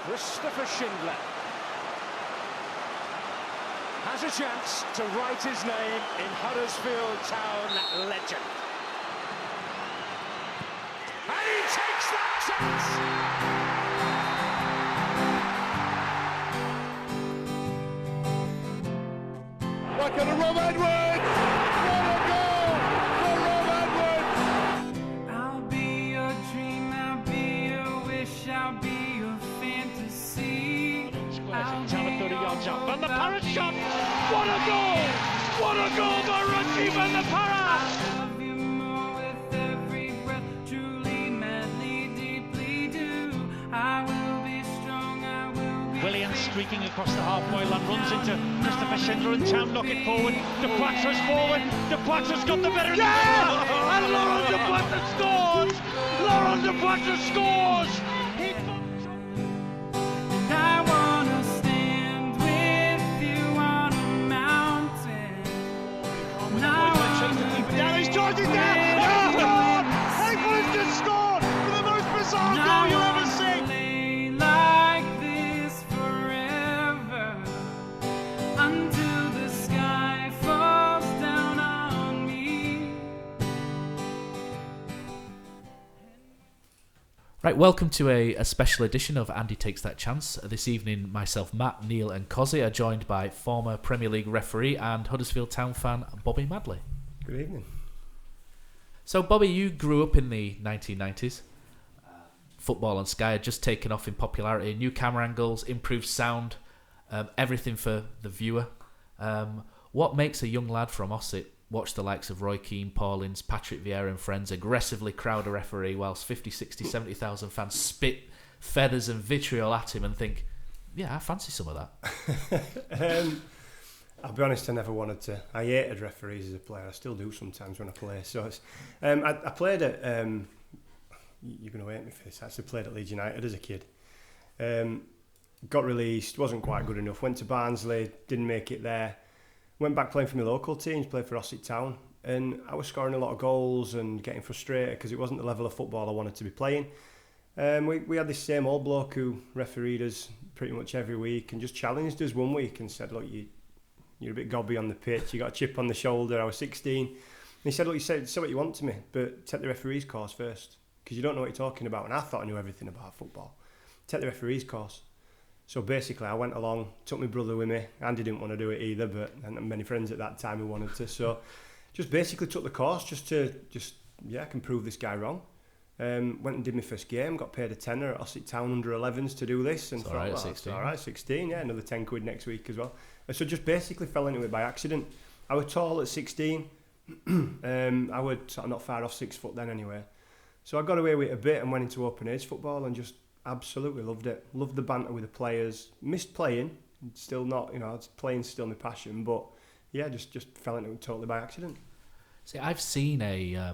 Christopher Schindler has a chance to write his name in Huddersfield Town legend. And he takes that chance! Back at Rob Edwards! What a goal for Rob Edwards! I'll be your dream, I'll be your wish, I'll be your fantasy. Squares it, 30 yards up, and the Parrot shot! What a goal! What a goal by Rajiv and the Parrot! I love you more with every breath, truly, madly, deeply do. I will be strong, I will be Williams free. streaking across the halfway line, runs into Christopher Schindler and Town knock it forward. De Poitre's forward. De Poitre's got the better of the and Laurent De Poitre scores! Laurent De Poitre scores! He And I wanna stand with you on a mountain. And I wanna down, he's charging down! Oh, England just scored for the most bizarre goal you'll ever see! lay like this forever until the sky falls down on me. Right, welcome to a special edition of Andy Takes That Chance. This evening, myself, Matt, Neil and Kosi are joined by former Premier League referee and Huddersfield Town fan Bobby Madley. Good evening. So, Bobby, you grew up in the 1990s. Football on Sky had just taken off in popularity. New camera angles, improved sound, everything for the viewer. What makes a young lad from Ossett watch the likes of Roy Keane, Paul Ince, Patrick Vieira and friends aggressively crowd a referee whilst 50, 60, 70,000 fans spit feathers and vitriol at him and think, yeah, I fancy some of that? I'll be honest, I never wanted to. I hated referees as a player. I still do sometimes when I play. So it's, I played at, you're going to hate me for this, I actually played at Leeds United as a kid. Got released, wasn't quite good enough, went to Barnsley, didn't make it there. Went back playing for my local teams, played for Huddersfield Town, and I was scoring a lot of goals and getting frustrated because it wasn't the level of football I wanted to be playing. We had this same old bloke who refereed us pretty much every week and just challenged us one week and said, look, you're a bit gobby on the pitch, you got a chip on the shoulder. I was 16. And he said, look, you say what you want to me, but take the referee's course first because you don't know what you're talking about. And I thought I knew everything about football. Take the referee's course. So basically I went along, took my brother with me. Andy didn't want to do it either, but and many friends at that time who wanted to. So just basically took the course I can prove this guy wrong. Went and did my first game, got paid a tenner at Huddersfield Town under 11s to do this. And It's thought, all right at well, 16. all right, 16, yeah, another 10 quid next week as well. And so just basically fell into it by accident. I was tall at 16. I was sort of not far off 6 foot then anyway. So I got away with it a bit and went into open age football and just absolutely loved it. Loved the banter with the players. Missed playing. Still not, playing's still my passion. But yeah, just fell into it totally by accident. See, I've seen a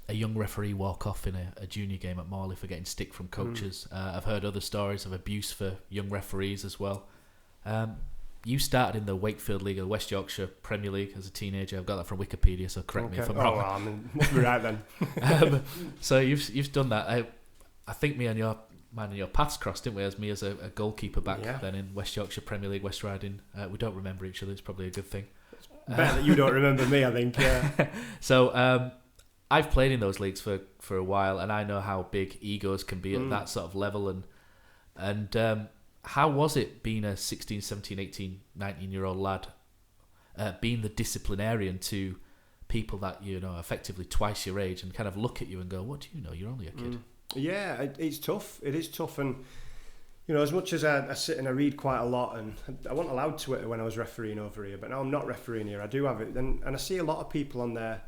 young referee walk off in a junior game at Morley for getting stick from coaches. I've heard other stories of abuse for young referees as well. You started in the Wakefield League, the West Yorkshire Premier League as a teenager. I've got that from Wikipedia, so correct me if I'm wrong. Oh, well, must be right then. So you've done that. I think mine and your paths crossed, didn't we? As me as a goalkeeper back then in West Yorkshire Premier League, West Riding. We don't remember each other. It's probably a good thing. Better that you don't remember me, I think. Yeah. So I've played in those leagues for a while, and I know how big egos can be at that sort of level. And how was it being a 16, 17, 18, 19-year-old lad, being the disciplinarian to people that, effectively twice your age and kind of look at you and go, what do you know? You're only a kid. Yeah, it's tough. It is tough. And, as much as I sit and I read quite a lot, and I wasn't allowed Twitter when I was refereeing over here, but now I'm not refereeing here. I do have it. And I see a lot of people on there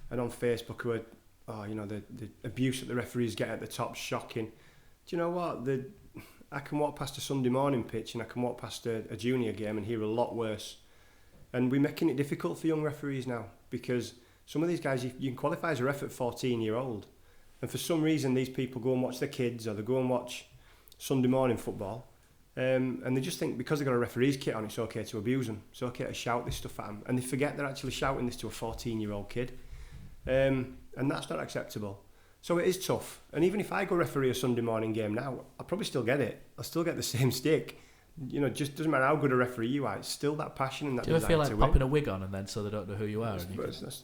and on Facebook who are, the abuse that the referees get at the top shocking. Do you know what? I can walk past a Sunday morning pitch and I can walk past a junior game and hear a lot worse. And we're making it difficult for young referees now because some of these guys, you can qualify as a ref at 14-year-old. And for some reason, these people go and watch their kids or they go and watch Sunday morning football. And they just think because they've got a referee's kit on, it's okay to abuse them. It's okay to shout this stuff at them. And they forget they're actually shouting this to a 14-year-old kid. And that's not acceptable. So it is tough. And even if I go referee a Sunday morning game now, I'll probably still get it. I'll still get the same stick. You know, just doesn't matter how good a referee you are. It's still that passion and that Do you ever feel desire like to popping win. a wig on and then so they don't know who you are? That's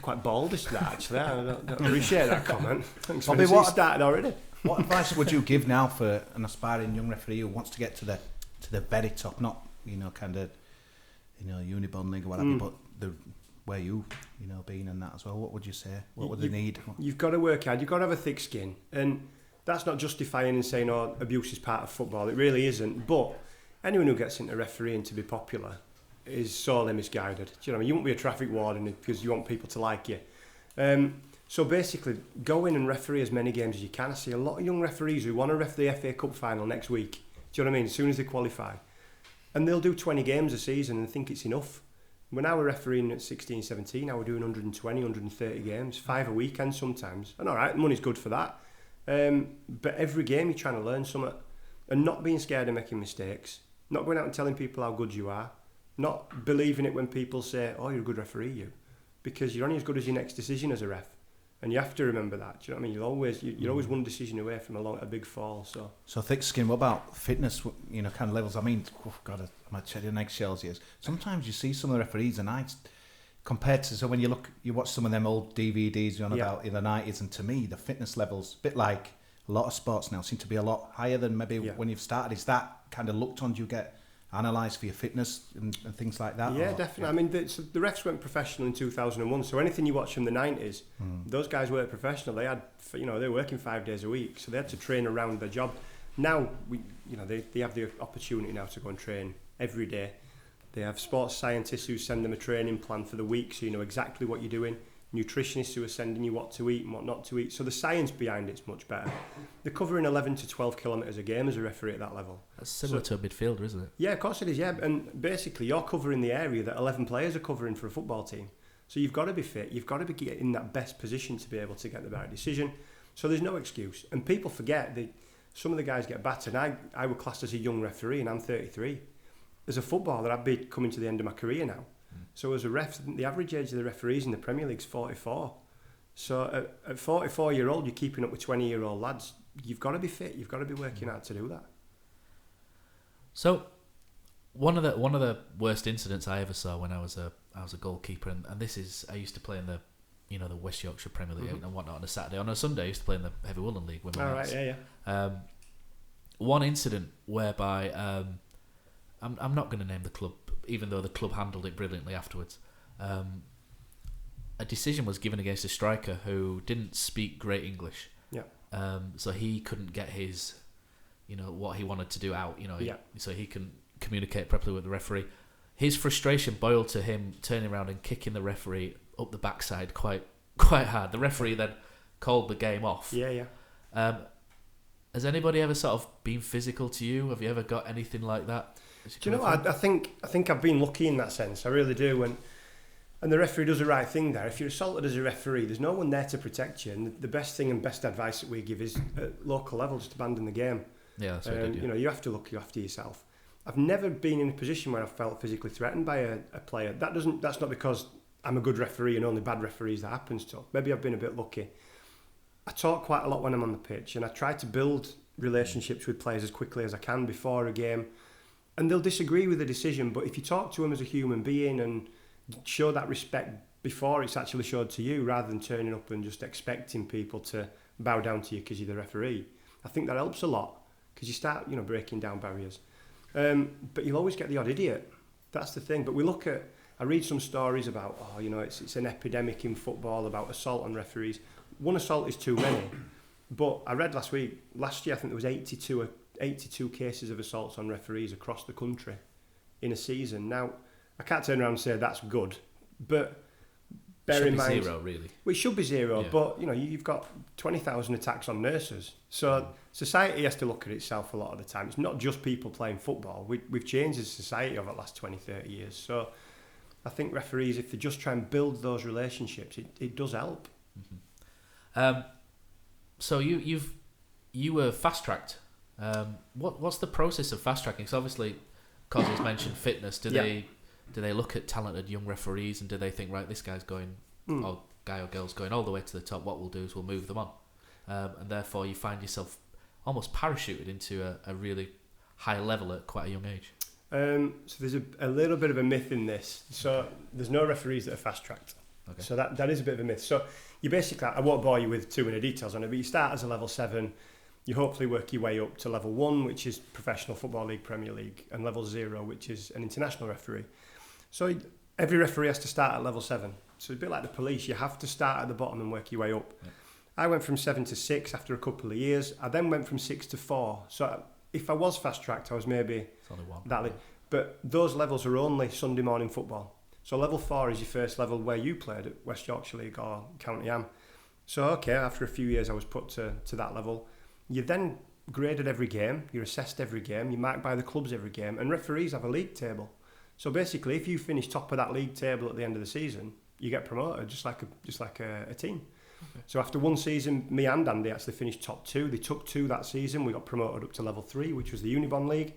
quite baldish, that, actually. I don't appreciate that comment. Thanks for Bobby, this. It started already. What advice would you give now for an aspiring young referee who wants to get to the very top, not kind of Unibond League or whatever, but where you been and that as well? What would you say? What would they need? You've got to work hard. You've got to have a thick skin, and that's not justifying and saying, "Oh, abuse is part of football." It really isn't. But anyone who gets into refereeing to be popular is sorely misguided. Do you know what I mean? You won't be a traffic warden because you want people to like you. So basically, go in and referee as many games as you can. I see a lot of young referees who want to ref the FA Cup final next week. Do you know what I mean? As soon as they qualify. And they'll do 20 games a season and think it's enough. When I was refereeing at 16, 17, I was doing 120, 130 games, 5 a weekend sometimes. And all right, the money's good for that. But every game you're trying to learn something. And not being scared of making mistakes. Not going out and telling people how good you are. Not believing it when people say, "Oh, you're a good referee, you." Because you're only as good as your next decision as a ref. And you have to remember that. Do you know what I mean? You're always one decision away from a big fall. So thick skin. What about fitness? Kind of levels. I mean, God, I might tread on eggshells here. Sometimes you see some of the referees and compared to when you watch some of them old DVDs about in the 90s, and to me the fitness levels, a bit like a lot of sports now, seem to be a lot higher than maybe when you've started. Is that kind of looked on? Do you get analysed for your fitness and things like that? Yeah, definitely. Yeah. I mean, the refs went professional in 2001, so anything you watch from the 90s, those guys weren't professional. They had, they were working 5 days a week, so they had to train around their job. Now, they have the opportunity now to go and train every day. They have sports scientists who send them a training plan for the week, so you know exactly what you're doing. Nutritionists who are sending you what to eat and what not to eat. So the science behind it's much better. They're covering 11 to 12 kilometres a game as a referee at that level. That's similar to a midfielder, isn't it? Yeah, of course it is, yeah. And basically you're covering the area that 11 players are covering for a football team. So you've got to be fit. You've got to be in that best position to be able to get the right decision. So there's no excuse. And people forget that some of the guys get battered. I was classed as a young referee and I'm 33. As a footballer, I'd be coming to the end of my career now. So as a ref, the average age of the referees in the Premier League is 44. So at 44-year-old, you're keeping up with 20-year-old lads. You've got to be fit. You've got to be working hard to do that. So one of the worst incidents I ever saw when I was a goalkeeper, and this is, I used to play in the the West Yorkshire Premier League and whatnot on a Saturday. On a Sunday, I used to play in the Heavy Woolen League. All right, yeah. One incident whereby I'm not going to name the club, even though the club handled it brilliantly afterwards. A decision was given against a striker who didn't speak great English. Yeah. So he couldn't get his, what he wanted to do out. So he can communicate properly with the referee. His frustration boiled to him turning around and kicking the referee up the backside quite hard. The referee then called the game off. Yeah. Has anybody ever sort of been physical to you? Have you ever got anything like that? Do you know what? I think I've been lucky in that sense. I really do. And the referee does the right thing there. If you're assaulted as a referee, there's no one there to protect you. And the best thing and best advice that we give is at local level, just abandon the game. Yeah, that's what I did. You have to look after yourself. I've never been in a position where I've felt physically threatened by a player. That's not because I'm a good referee and only bad referees that happens to. Maybe I've been a bit lucky. I talk quite a lot when I'm on the pitch, and I try to build relationships with players as quickly as I can before a game. And they'll disagree with the decision, but if you talk to them as a human being and show that respect before it's actually showed to you, rather than turning up and just expecting people to bow down to you because you're the referee, I think that helps a lot, because you start, breaking down barriers. But you'll always get the odd idiot. That's the thing. But I read some stories about, it's an epidemic in football about assault on referees. One assault is too many. But I read last year, I think there was 82 cases of assaults on referees across the country in a season. Now, I can't turn around and say that's good, but bear in mind... Zero, really. Well, it should be zero, yeah. But, you've got 20,000 attacks on nurses. So society has to look at itself a lot of the time. It's not just people playing football. We've changed as a society over the last 20, 30 years. So I think referees, if they just try and build those relationships, it does help. Mm-hmm. So you were fast-tracked. What's the process of fast-tracking? Because obviously, Kosi's mentioned fitness. Do they look at talented young referees and do they think, right, this guy's going, or guy or girl's going all the way to the top, what we'll do is we'll move them on? and therefore you find yourself almost parachuted into a really high level at quite a young age. So there's a little bit of a myth in this. So there's no referees that are fast-tracked. Okay. So that is a bit of a myth. So you basically, I won't bore you with too many details on it, but you start as a level 7, you hopefully work your way up to level 1, which is Professional Football League, Premier League, and level 0, which is an international referee. So every referee has to start at level 7. So it's a bit like the police, you have to start at the bottom and work your way up. Yeah. I went from 7 to 6 after a couple of years. I then went from 6 to 4. So if I was fast-tracked, I was maybe It's only one. that. But those levels are only Sunday morning football. So level 4 is your first level where you played at West Yorkshire League or County Am. So okay, after a few years I was put to that level. You're then graded every game, you're assessed every game, you're marked by the clubs every game, and referees have a league table. So basically, if you finish top of that league table at the end of the season, you get promoted, just like a team. Okay. So after one season, me and Andy actually finished top 2. They took 2 that season. We got promoted up to level 3, which was the Unibond League.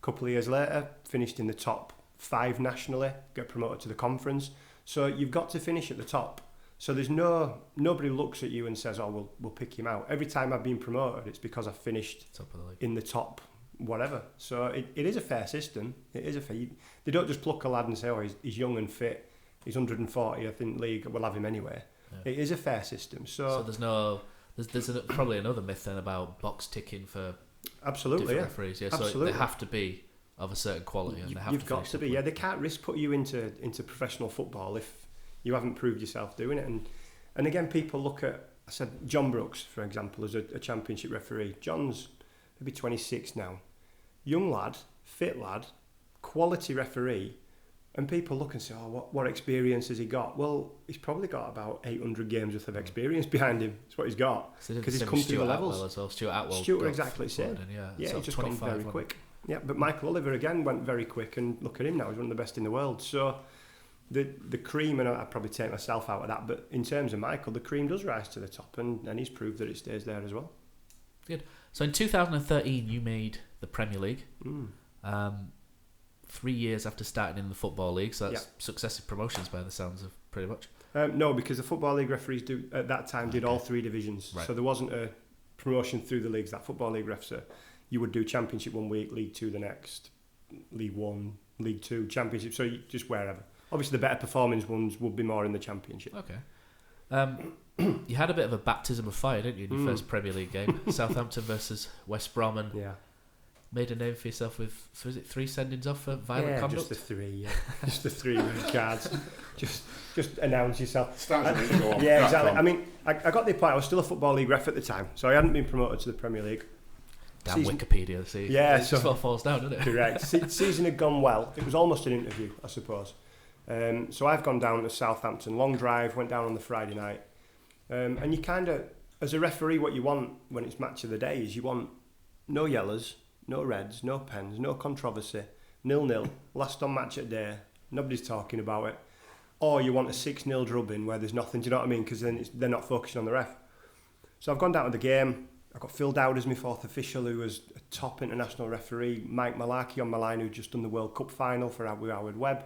A couple of years later, finished in the top 5 nationally, get promoted to the conference. So you've got to finish at the top. So there's nobody looks at you and says, "Oh, we'll pick him out." Every time I've been promoted, it's because I finished Top of the league. in the top whatever. So it is a fair system. It is a fair. They don't just pluck a lad and say, "Oh, he's young and fit. He's 140th in league. We'll have him anyway." Yeah. It is a fair system. So there's probably another myth then about box ticking for absolutely different referees. Yeah, absolutely. So they have to be of a certain quality, and they have You've to got to be. Yeah, they can't risk put you into professional football if you haven't proved yourself doing it. And again, people look at, I said John Brooks, for example, as a championship referee. John's maybe 26 now. Young lad, fit lad, quality referee. And people look and say, "Oh, what experience has he got?" Well, he's probably got about 800 games worth of experience behind him. That's what he's got. Because he's come through the levels. As well. Stuart Atwell. Stuart exactly the same. Yeah, he's just gone very quick. Yeah, but Michael Oliver again went very quick, and look at him now. He's one of the best in the world. So the cream, and I'd probably take myself out of that, but in terms of Michael, the cream does rise to the top, and he's proved that it stays there as well. Good. So in 2013, you made the Premier League. 3 years after starting in the Football League, so that's successive promotions by the sounds of pretty much. No, because the Football League referees at that time did all 3 divisions, right. So there wasn't a promotion through the leagues that Football League refs are. You would do Championship 1 week, League 2 the next, League 1, League 2, Championship, so just wherever. Obviously the better performing ones would be more in the Championship. Okay. You had a bit of a baptism of fire, didn't you, in your first Premier League game? Southampton versus West Brom, and made a name for yourself with, was it 3 sendings off for violent conduct? Just the 3, just the 3 red cards. Just announce yourself. Exactly. I mean, I got the point. I was still a Football League ref at the time, so I hadn't been promoted to the Premier League. Damn Wikipedia, see. Yeah, it just all falls down, doesn't it? Correct. Season had gone well. It was almost an interview, I suppose. So I've gone down to Southampton, long drive, went down on the Friday night. And you kind of, as a referee, what you want when it's match of the day is you want no yellows, no reds, no pens, no controversy, 0-0, last on match at day, nobody's talking about it. Or you want a 6-0 drubbing where there's nothing, do you know what I mean? Because then they're not focusing on the ref. So I've gone down to the game. I've got Phil Dowd as my 4th official, who was a top international referee. Mike Malarkey on my line, who'd just done the World Cup final for Howard Webb.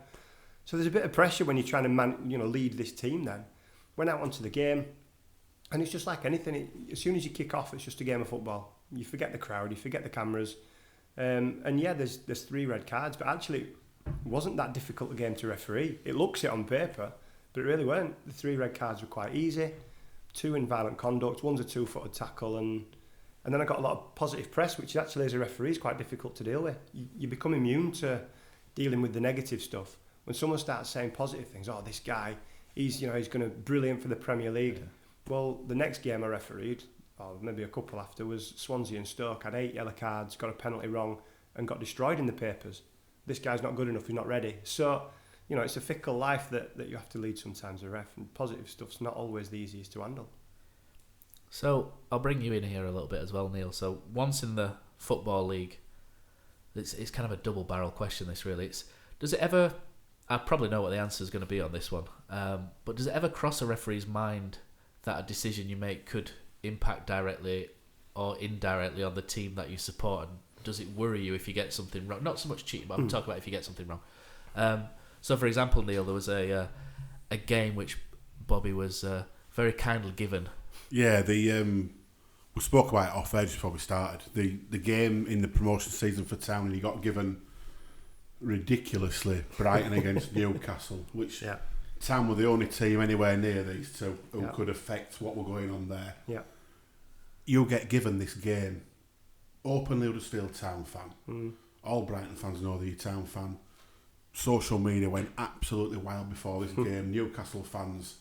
So there's a bit of pressure when you're trying to lead this team then. Went out onto the game, and it's just like anything. As soon as you kick off, it's just a game of football. You forget the crowd, you forget the cameras. There's 3 red cards, but actually it wasn't that difficult a game to referee. It looks it on paper, but it really weren't. The 3 red cards were quite easy. 2 in violent conduct, 1's a 2-footed tackle, and then I got a lot of positive press, which actually as a referee is quite difficult to deal with. You become immune to dealing with the negative stuff. When someone starts saying positive things, "Oh, this guy, he's going to brilliant for the Premier League." Yeah. Well, the next game I refereed, or maybe a couple after, was Swansea and Stoke. Had 8 yellow cards, got a penalty wrong, and got destroyed in the papers. This guy's not good enough, he's not ready. So, it's a fickle life that you have to lead sometimes as a ref, and positive stuff's not always the easiest to handle. So, I'll bring you in here a little bit as well, Neil. So, once in the Football League, it's kind of a double-barrel question, this really. Does it ever... I probably know what the answer is going to be on this one, but does it ever cross a referee's mind that a decision you make could impact directly or indirectly on the team that you support, and does it worry you if you get something wrong? Not so much cheating, but I'm talking about if you get something wrong. So, for example, Neil, there was a game which Bobby was very kindly given. Yeah, the we spoke about it off air just before we started. The game in the promotion season for Town, and he got given ridiculously Brighton against Newcastle, which Town were the only team anywhere near these two who could affect what were going on there. Yeah. You get given this game. Openly Huddersfield Town fan. All Brighton fans know that you're a Town fan. Social media went absolutely wild before this game. Newcastle fans,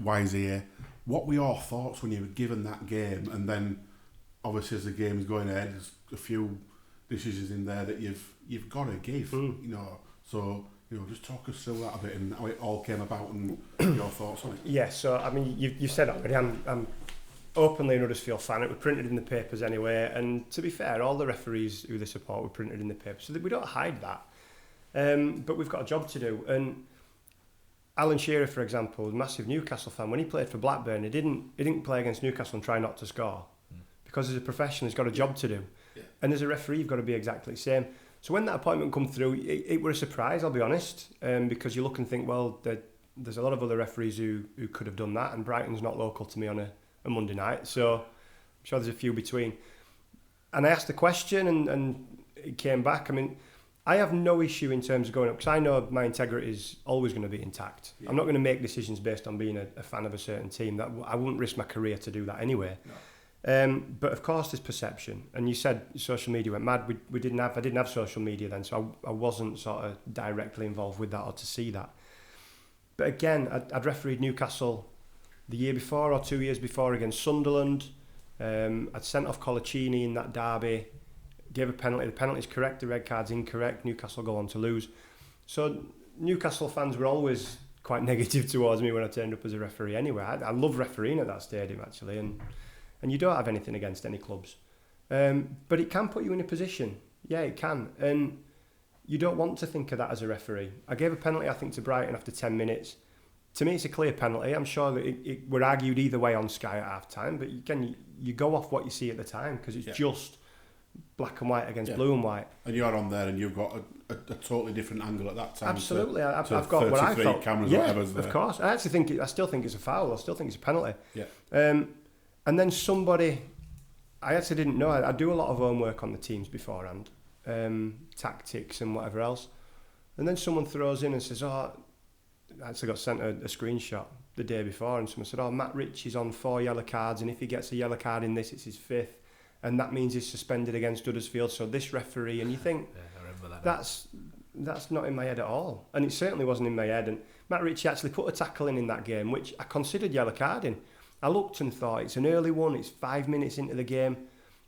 why is he here? What were your thoughts when you were given that game? And then, obviously, as the game is going ahead, there's a few decisions in there that you've got to give. So just talk us through that a bit and how it all came about and your thoughts on it. Yeah. So I mean, you said already. I'm openly an Huddersfield fan. It was printed in the papers anyway. And to be fair, all the referees who they support were printed in the papers, so that we don't hide that. But we've got a job to do. And Alan Shearer, for example, a massive Newcastle fan. When he played for Blackburn, he didn't play against Newcastle and try not to score, because as a professional, he's got a job to do, and as a referee, you've got to be exactly the same. So when that appointment come through, it were a surprise. I'll be honest, because you look and think, well, there's a lot of other referees who could have done that, and Brighton's not local to me on a Monday night, so I'm sure there's a few between. And I asked the question, and it came back. I mean, I have no issue in terms of going up, because I know my integrity is always going to be intact. I'm not going to make decisions based on being a fan of a certain team. That I wouldn't risk my career to do that anyway. But of course, there's perception. And you said social media went mad. I didn't have social media then, so I wasn't sort of directly involved with that or to see that. But again, I'd refereed Newcastle the year before or 2 years before against Sunderland. I'd sent off Colaccini in that derby. Gave a penalty. The penalty's correct. The red card's incorrect. Newcastle go on to lose. So Newcastle fans were always quite negative towards me when I turned up as a referee. Anyway, I love refereeing at that stadium actually, and you don't have anything against any clubs, but it can put you in a position. Yeah, it can, and you don't want to think of that as a referee. I gave a penalty, I think, to Brighton after 10 minutes. To me, it's a clear penalty. I'm sure that it were argued either way on Sky at half time, but again, you go off what you see at the time, because it's just black and white against blue and white. And you're on there and you've got a totally different angle at that time. Absolutely. I've got what I felt. Cameras, yeah, of course. I still think it's a foul. I still think it's a penalty. Yeah. And then somebody, I actually didn't know, I do a lot of homework on the teams beforehand, tactics and whatever else. And then someone throws in and says, I actually got sent a screenshot the day before, and someone said, Matt Rich is on 4 yellow cards, and if he gets a yellow card in this, it's his 5th. And that means he's suspended against Huddersfield. So this referee, and you think, I remember that's not in my head at all. And it certainly wasn't in my head. And Matt Ritchie actually put a tackle in that game, which I considered yellow carding. I looked and thought, it's an early one, it's 5 minutes into the game.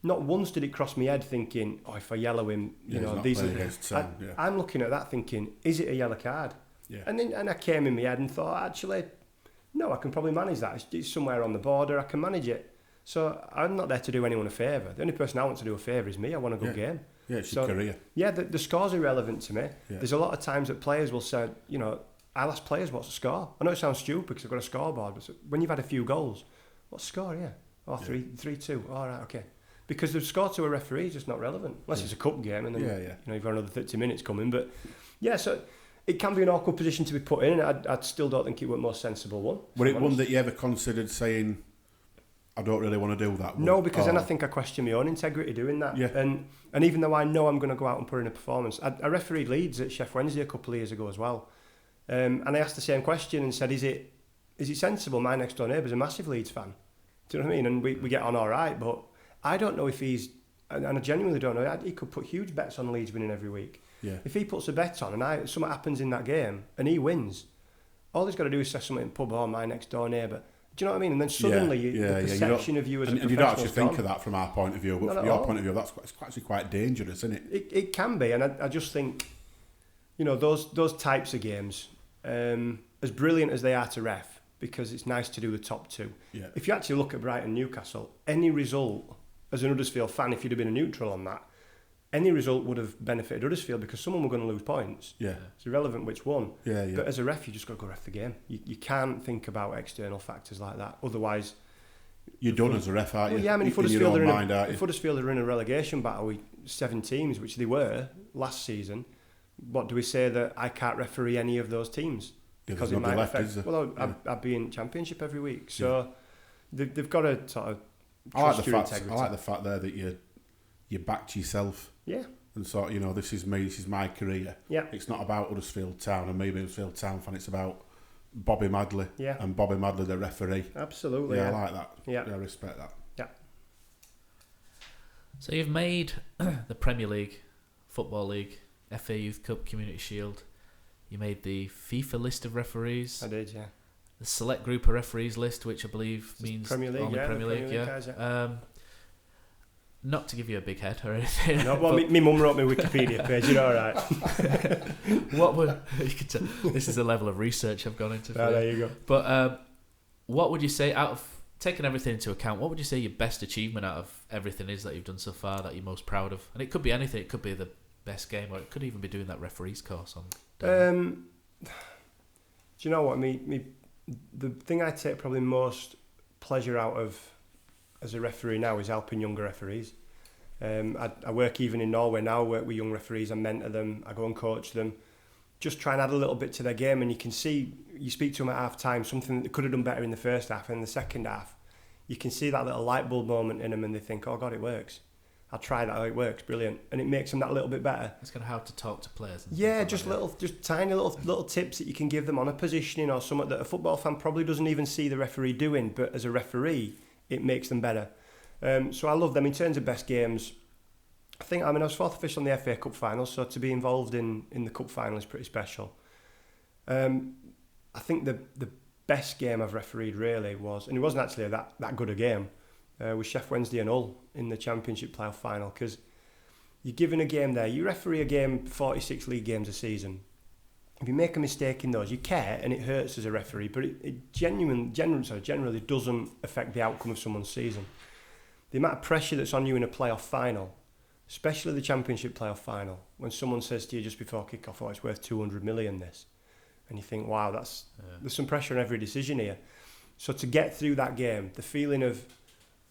Not once did it cross my head thinking, if I yellow him, I'm looking at that thinking, is it a yellow card? Yeah. And I came in my head and thought, actually, no, I can probably manage that. It's somewhere on the border, I can manage it. So I'm not there to do anyone a favour. The only person I want to do a favour is me. I want a good game. Yeah, it's your career. Yeah, the score's irrelevant to me. Yeah. There's a lot of times that players will say, I'll ask players what's the score. I know it sounds stupid because I've got a scoreboard, but when you've had a few goals, what's the score? Yeah. 3-2. All right, okay. Because the score to a referee is just not relevant. Unless it's a cup game and then you've got another 30 minutes coming. But yeah, so it can be an awkward position to be put in, and I still don't think it was the most sensible one. Were it one that you ever considered saying, I don't really want to do that? No, because then I think I question my own integrity doing that. Yeah. And even though I know I'm going to go out and put in a performance, I refereed Leeds at Sheff Wednesday a couple of years ago as well. And I asked the same question and said, is it sensible? My next door neighbour's a massive Leeds fan. Do you know what I mean? And we get on all right, but I don't know if he's, and I genuinely don't know, he could put huge bets on Leeds winning every week. Yeah. If he puts a bet on and something happens in that game and he wins, all he's got to do is say something in the pub, my next door neighbour. Do you know what I mean? And then suddenly the perception of you as a professional... And you don't actually think of that from our point of view, but from your point of view, it's actually quite dangerous, isn't it? It can be, and I just think, those types of games, as brilliant as they are to ref, because it's nice to do the top two. Yeah. If you actually look at Brighton Newcastle, any result, as an Huddersfield fan, if you'd have been a neutral on that, any result would have benefited Huddersfield because someone were going to lose points. Yeah. It's irrelevant which one. Yeah. But as a ref, you just got to go ref the game. You can't think about external factors like that. Otherwise... You're done as a ref, aren't you? Well, yeah, I mean, if Huddersfield are in a relegation battle with 7 teams, which they were last season, what do we say that I can't referee any of those teams? Because it might affect... Well, I'd be in Championship every week. So they've got to sort of I like trust the your fact. integrity. I like the fact there that you backed yourself. Yeah. And sort, this is me. This is my career. Yeah. It's not about Huddersfield Town and me being a Huddersfield Town fan. It's about Bobby Madley. Yeah. And Bobby Madley, the referee. Absolutely. Yeah, I like that. Yeah. I respect that. Yeah. So you've made the Premier League, Football League, FA Youth Cup, Community Shield. You made the FIFA list of referees. I did, yeah. The select group of referees list, which I believe means Premier League, only yeah, Premier the League, Premier League yeah. guys, yeah. Not to give you a big head or anything. No, well, but my mum wrote my Wikipedia page, you know, all right. what would you could tell, this is the level of research I've gone into. For There you go. But what would you say, out of taking everything into account, what would you say your best achievement out of everything is that you've done so far that you're most proud of? And it could be anything. It could be the best game, or it could even be doing that referees course on. Do you know what? The thing I take probably most pleasure out of as a referee now is helping younger referees. I work even in Norway now. I work with young referees. I mentor them. I go and coach them. Just try and add a little bit to their game, and you can see, you speak to them at half time, something that they could have done better in the first half, and in the second half you can see that little light bulb moment in them, and they think, oh God, it works. I'll try that. Oh, it works, brilliant, and it makes them that little bit better. It's kind of how to talk to players. And Yeah, stuff just like little, just tiny little tips that you can give them on a positioning or something that a football fan probably doesn't even see the referee doing, but as a referee, it makes them better. So I love them. In terms of best games, I was fourth official in the FA Cup final, so to be involved in the Cup final is pretty special. I think the best game I've refereed really was, and it wasn't actually that good a game, was Sheff Wednesday and Hull in the Championship playoff final, because you're given a game there, you referee a game, 46 league games a season. If you make a mistake in those, you care and it hurts as a referee, but it generally doesn't affect the outcome of someone's season. The amount of pressure that's on you in a playoff final, especially the Championship playoff final, when someone says to you just before kick-off, oh, it's worth 200 million this, and you think, wow, there's some pressure on every decision here. So to get through that game, the feeling of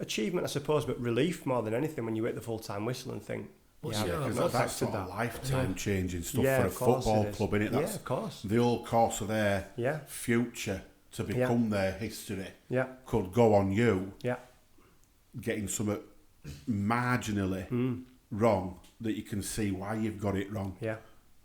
achievement, I suppose, but relief more than anything when you hit the full-time whistle and think, that's sort of lifetime changing stuff Yeah, for a of course football it is. club, innit? That's of course. the whole course of their Yeah. future to become their history Yeah. could go on you Yeah. getting something marginally wrong that you can see why you've got it wrong. Yeah.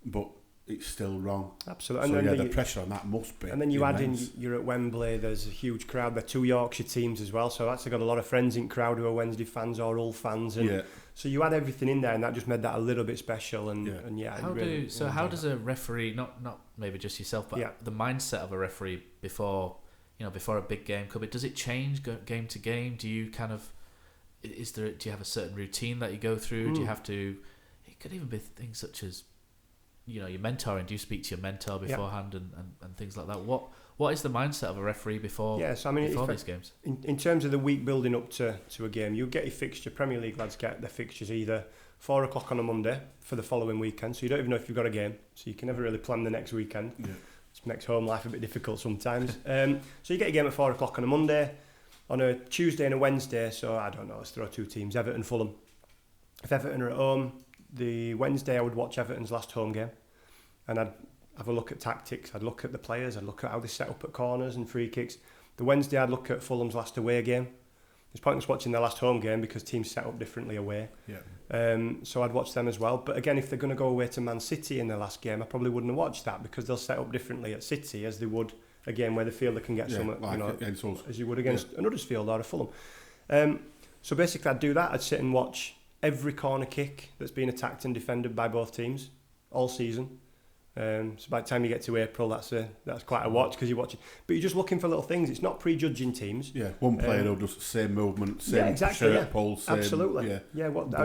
But it's still wrong. Absolutely. So And then the pressure on that must be. And then you add in, immense. you're at Wembley, there's a huge crowd, there are two Yorkshire teams as well, so I've actually got a lot of friends in crowd who are Wednesday fans or Hull fans, and so you add everything in there, and that just made that a little bit special, and how does a referee, not maybe just yourself, but the mindset of a referee before a big game, does it change game to game? Do you kind of, do you have a certain routine that you go through? Do you have to, it could even be things such as, your mentoring. Do you speak to your mentor beforehand and things like that? What is the mindset of a referee before these games? In terms of the week building up to a game, you get your fixture. Premier League lads get their fixtures either 4 o'clock on a Monday for the following weekend, so you don't even know if you've got a game, so you can never really plan the next weekend. Which makes home life a bit difficult sometimes. So you get a game at 4 o'clock on a Monday, on a Tuesday and a Wednesday, so I don't know, let's throw two teams, Everton, Fulham. If Everton are at home, the Wednesday I would watch Everton's last home game, and I'd have a look at tactics, I'd look at the players, I'd look at how they set up at corners and free kicks. The Wednesday I'd look at Fulham's last away game. It's pointless watching their last home game because teams set up differently away. So I'd watch them as well. But again, if they're going to go away to Man City in their last game, I probably wouldn't have watched that because they'll set up differently at City as they would, again, where they feel they can get something, as you would against an Huddersfield or a Fulham. So basically I'd do that. I'd sit and watch every corner kick that's been attacked and defended by both teams all season. So by the time you get to April, that's quite a watch because you're watching. But you're just looking for little things. It's not prejudging teams. Yeah, one player will just same movement, same shirt pulls. Same, absolutely.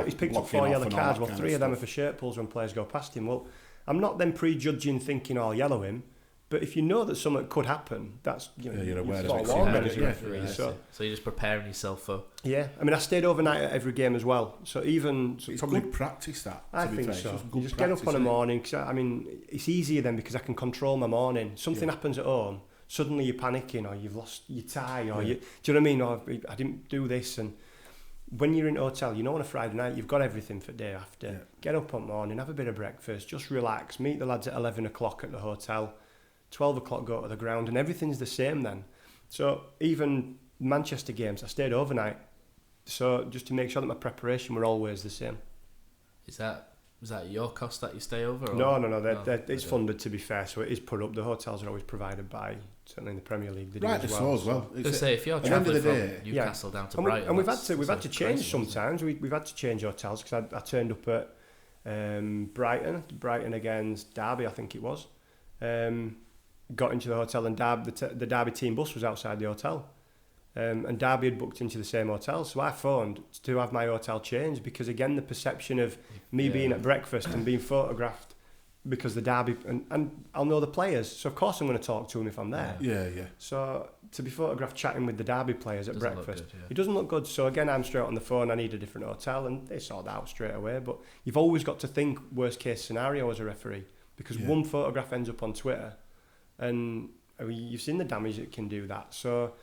He's picked up 4 yellow cards. Well, 3 of them are for shirt pulls when players go past him. Well, I'm not then prejudging, thinking, I'll yellow him. But if you know that something could happen, that's you're aware of it. As a referee. So you're just preparing yourself for. Yeah, I mean, I stayed overnight at every game as well. So it's probably good practice that. I think so. You just get up on a morning. Cause it's easier then because I can control my morning. Something happens at home, suddenly you're panicking, or you've lost your tie, or do you know what I mean? Or I didn't do this, and when you're in a hotel, on a Friday night, you've got everything for day after. Yeah. Get up on morning, have a bit of breakfast, just relax, meet the lads at 11 o'clock at the hotel. 12 o'clock go to the ground, and everything's the same then. So even Manchester games, I stayed overnight. So just to make sure that my preparation were always the same. Is that at your cost that you stay over? Or? No. It's funded, to be fair, so it is put up. The hotels are always provided by, certainly in the Premier League, they do Right, as so well. as well. I say, if you're at the end of travelling the from day- Newcastle down to and Brighton, we've had to that's change crazy, isn't it? sometimes. We've had to change hotels because I turned up at Brighton against Derby, I think it was. Got into the hotel and the Derby team bus was outside the hotel. And Derby had booked into the same hotel, so I phoned to have my hotel changed because, again, the perception of me being at breakfast and being photographed because the Derby and I'll know the players, so of course I'm going to talk to them if I'm there. Yeah. So to be photographed chatting with the Derby players at Doesn't look breakfast, good, yeah. it doesn't look good. So again, I'm straight on the phone. I need a different hotel, and they sort that out straight away. But you've always got to think worst case scenario as a referee because one photograph ends up on Twitter, and I mean, you've seen the damage it can do that. So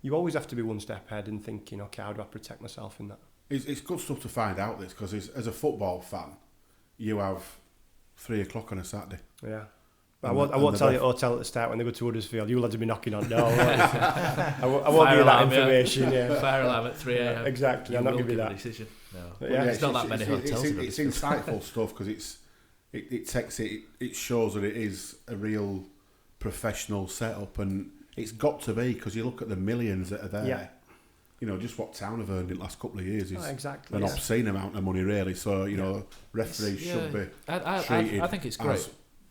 you always have to be one step ahead and thinking, okay, how do I protect myself in that? It's good stuff to find out this because as a football fan, you have 3 o'clock on a Saturday. Yeah. I won't tell you hotel at the start when they go to Huddersfield. You'll have to be knocking on doors. I won't give you that information. Yeah. Fire alarm at 3 a.m. Exactly. You I'm not will giving you give a that. decision. No. But yeah, It's not that many hotels. It's insightful stuff because it shows that it is a real professional setup, and it's got to be because you look at the millions that are there. Yeah. You know, just what Town have earned in the last couple of years is exactly, an obscene amount of money, really. So, you know, referees should be treated I think it's great. as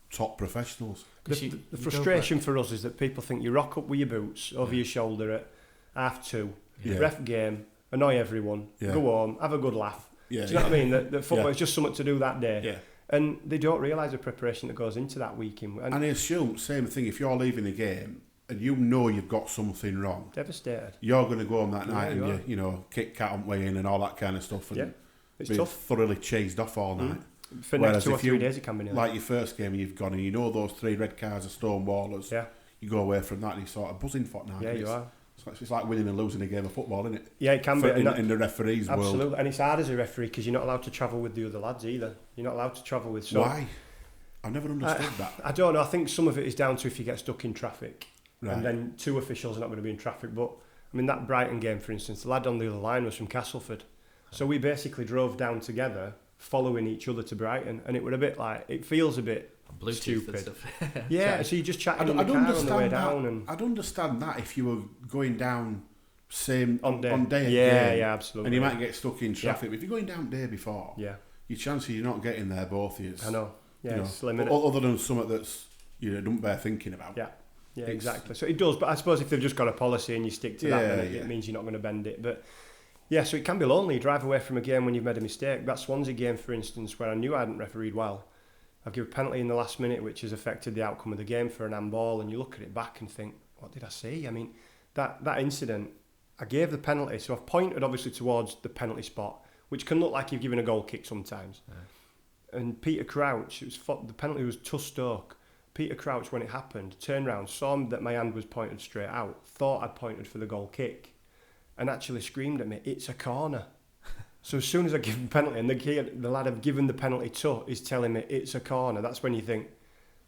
top professionals. The frustration for us is that people think you rock up with your boots over your shoulder at 2:30, ref game, annoy everyone, go home, have a good laugh. Do you know what I mean? That football is just something to do that day. Yeah. And they don't realise the preparation that goes into that weekend. And I assume, same thing, if you're leaving the game and you know you've got something wrong, devastated. You're going to go on that night you and you know, kick cat and weigh in and all that kind of stuff and it's be tough. Thoroughly chased off all night. For the next 2 or 3 days it can be nearly. Like your first game you've gone and you know those 3 red cards are stonewallers. Yeah. You go away from that and you're sort of buzzing for it now. Yeah, you are. It's like winning and losing a game of football, isn't it? Yeah, it can be. In the referees' world. Absolutely. And it's hard as a referee because you're not allowed to travel with the other lads either. You're not allowed to travel with some. Why? I've never understood that. I don't know. I think some of it is down to if you get stuck in traffic. Right. And then 2 officials are not going to be in traffic. But, I mean, that Brighton game, for instance, the lad on the other line was from Castleford. So we basically drove down together, following each other to Brighton. And it was a bit like, it feels a bit Bluetooth stupid. And stuff. Yeah, so you're just chatting in the car on the way down. And I'd understand that if you were going down same on day yeah, game, yeah, absolutely. and you might get stuck in traffic. But if you're going down day before, your chances you're not getting there both years. I know. Yeah, you it's slim, innit? Other than something that's don't bear thinking about. Yeah, exactly. So it does, but I suppose if they've just got a policy and you stick to that, then it means you're not going to bend it. But yeah, so it can be lonely. You drive away from a game when you've made a mistake. That Swansea game, for instance, where I knew I hadn't refereed well, I've given a penalty in the last minute, which has affected the outcome of the game for an handball, and you look at it back and think, what did I see? I mean, that incident, I gave the penalty, so I've pointed obviously towards the penalty spot, which can look like you've given a goal kick sometimes. Yeah. And Peter Crouch, the penalty was to Stoke. Peter Crouch, when it happened, turned around, saw that my hand was pointed straight out, thought I'd pointed for the goal kick, and actually screamed at me, "It's a corner." So as soon as I give the penalty, and the lad I've given the penalty to is telling me it's a corner, that's when you think, I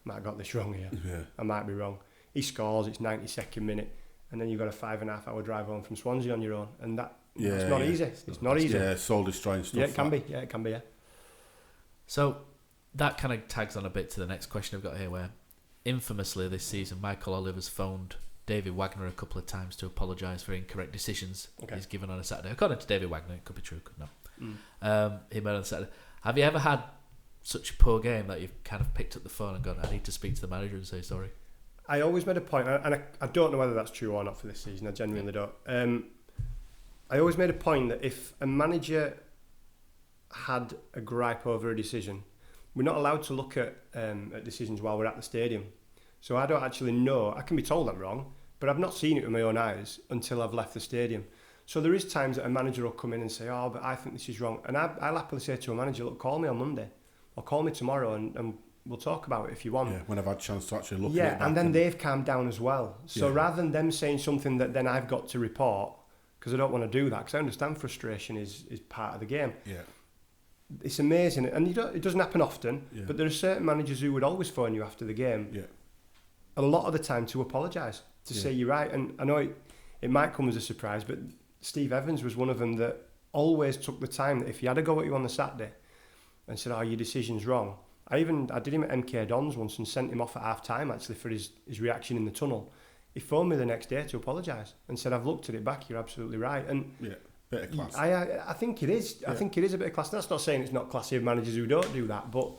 might have got this wrong here. Yeah. I might be wrong. He scores, it's 92nd minute, and then you've got a 5.5 hour drive home from Swansea on your own, and it's not easy. It's not easy. Yeah, soul destroying stuff. Yeah, it can be. Yeah, it can be. Yeah. So that kind of tags on a bit to the next question I've got here, where infamously this season Michael Oliver's phoned David Wagner a couple of times to apologise for incorrect decisions he's given on a Saturday. According to David Wagner, it could be true, could not. He made on Saturday. Have you ever had such a poor game that you've kind of picked up the phone and gone, I need to speak to the manager and say sorry? I always made a point, and I don't know whether that's true or not for this season, I genuinely don't. I always made a point that if a manager had a gripe over a decision, we're not allowed to look at decisions while we're at the stadium. So I don't actually know. I can be told I'm wrong, but I've not seen it with my own eyes until I've left the stadium. So there is times that a manager will come in and say, oh, but I think this is wrong. And I'll happily say to a manager, look, call me on Monday or call me tomorrow and we'll talk about it if you want. Yeah, when I've had a chance to actually look at it. Yeah, and then they've calmed down as well. So rather than them saying something that then I've got to report, because I don't want to do that, because I understand frustration is part of the game. Yeah. It's amazing. And it doesn't happen often, but there are certain managers who would always phone you after the game. Yeah. A lot of the time to apologise, to say you're right. And I know it might come as a surprise, but Steve Evans was one of them that always took the time that if he had a go at you on the Saturday and said, "Oh, your decision's wrong." I did him at MK Dons once and sent him off at half time actually for his reaction in the tunnel. He phoned me the next day to apologise and said, "I've looked at it back. You're absolutely right." And yeah, bit of class. I think it is. Yeah. I think it is a bit of class. That's not saying it's not classy of managers who don't do that, but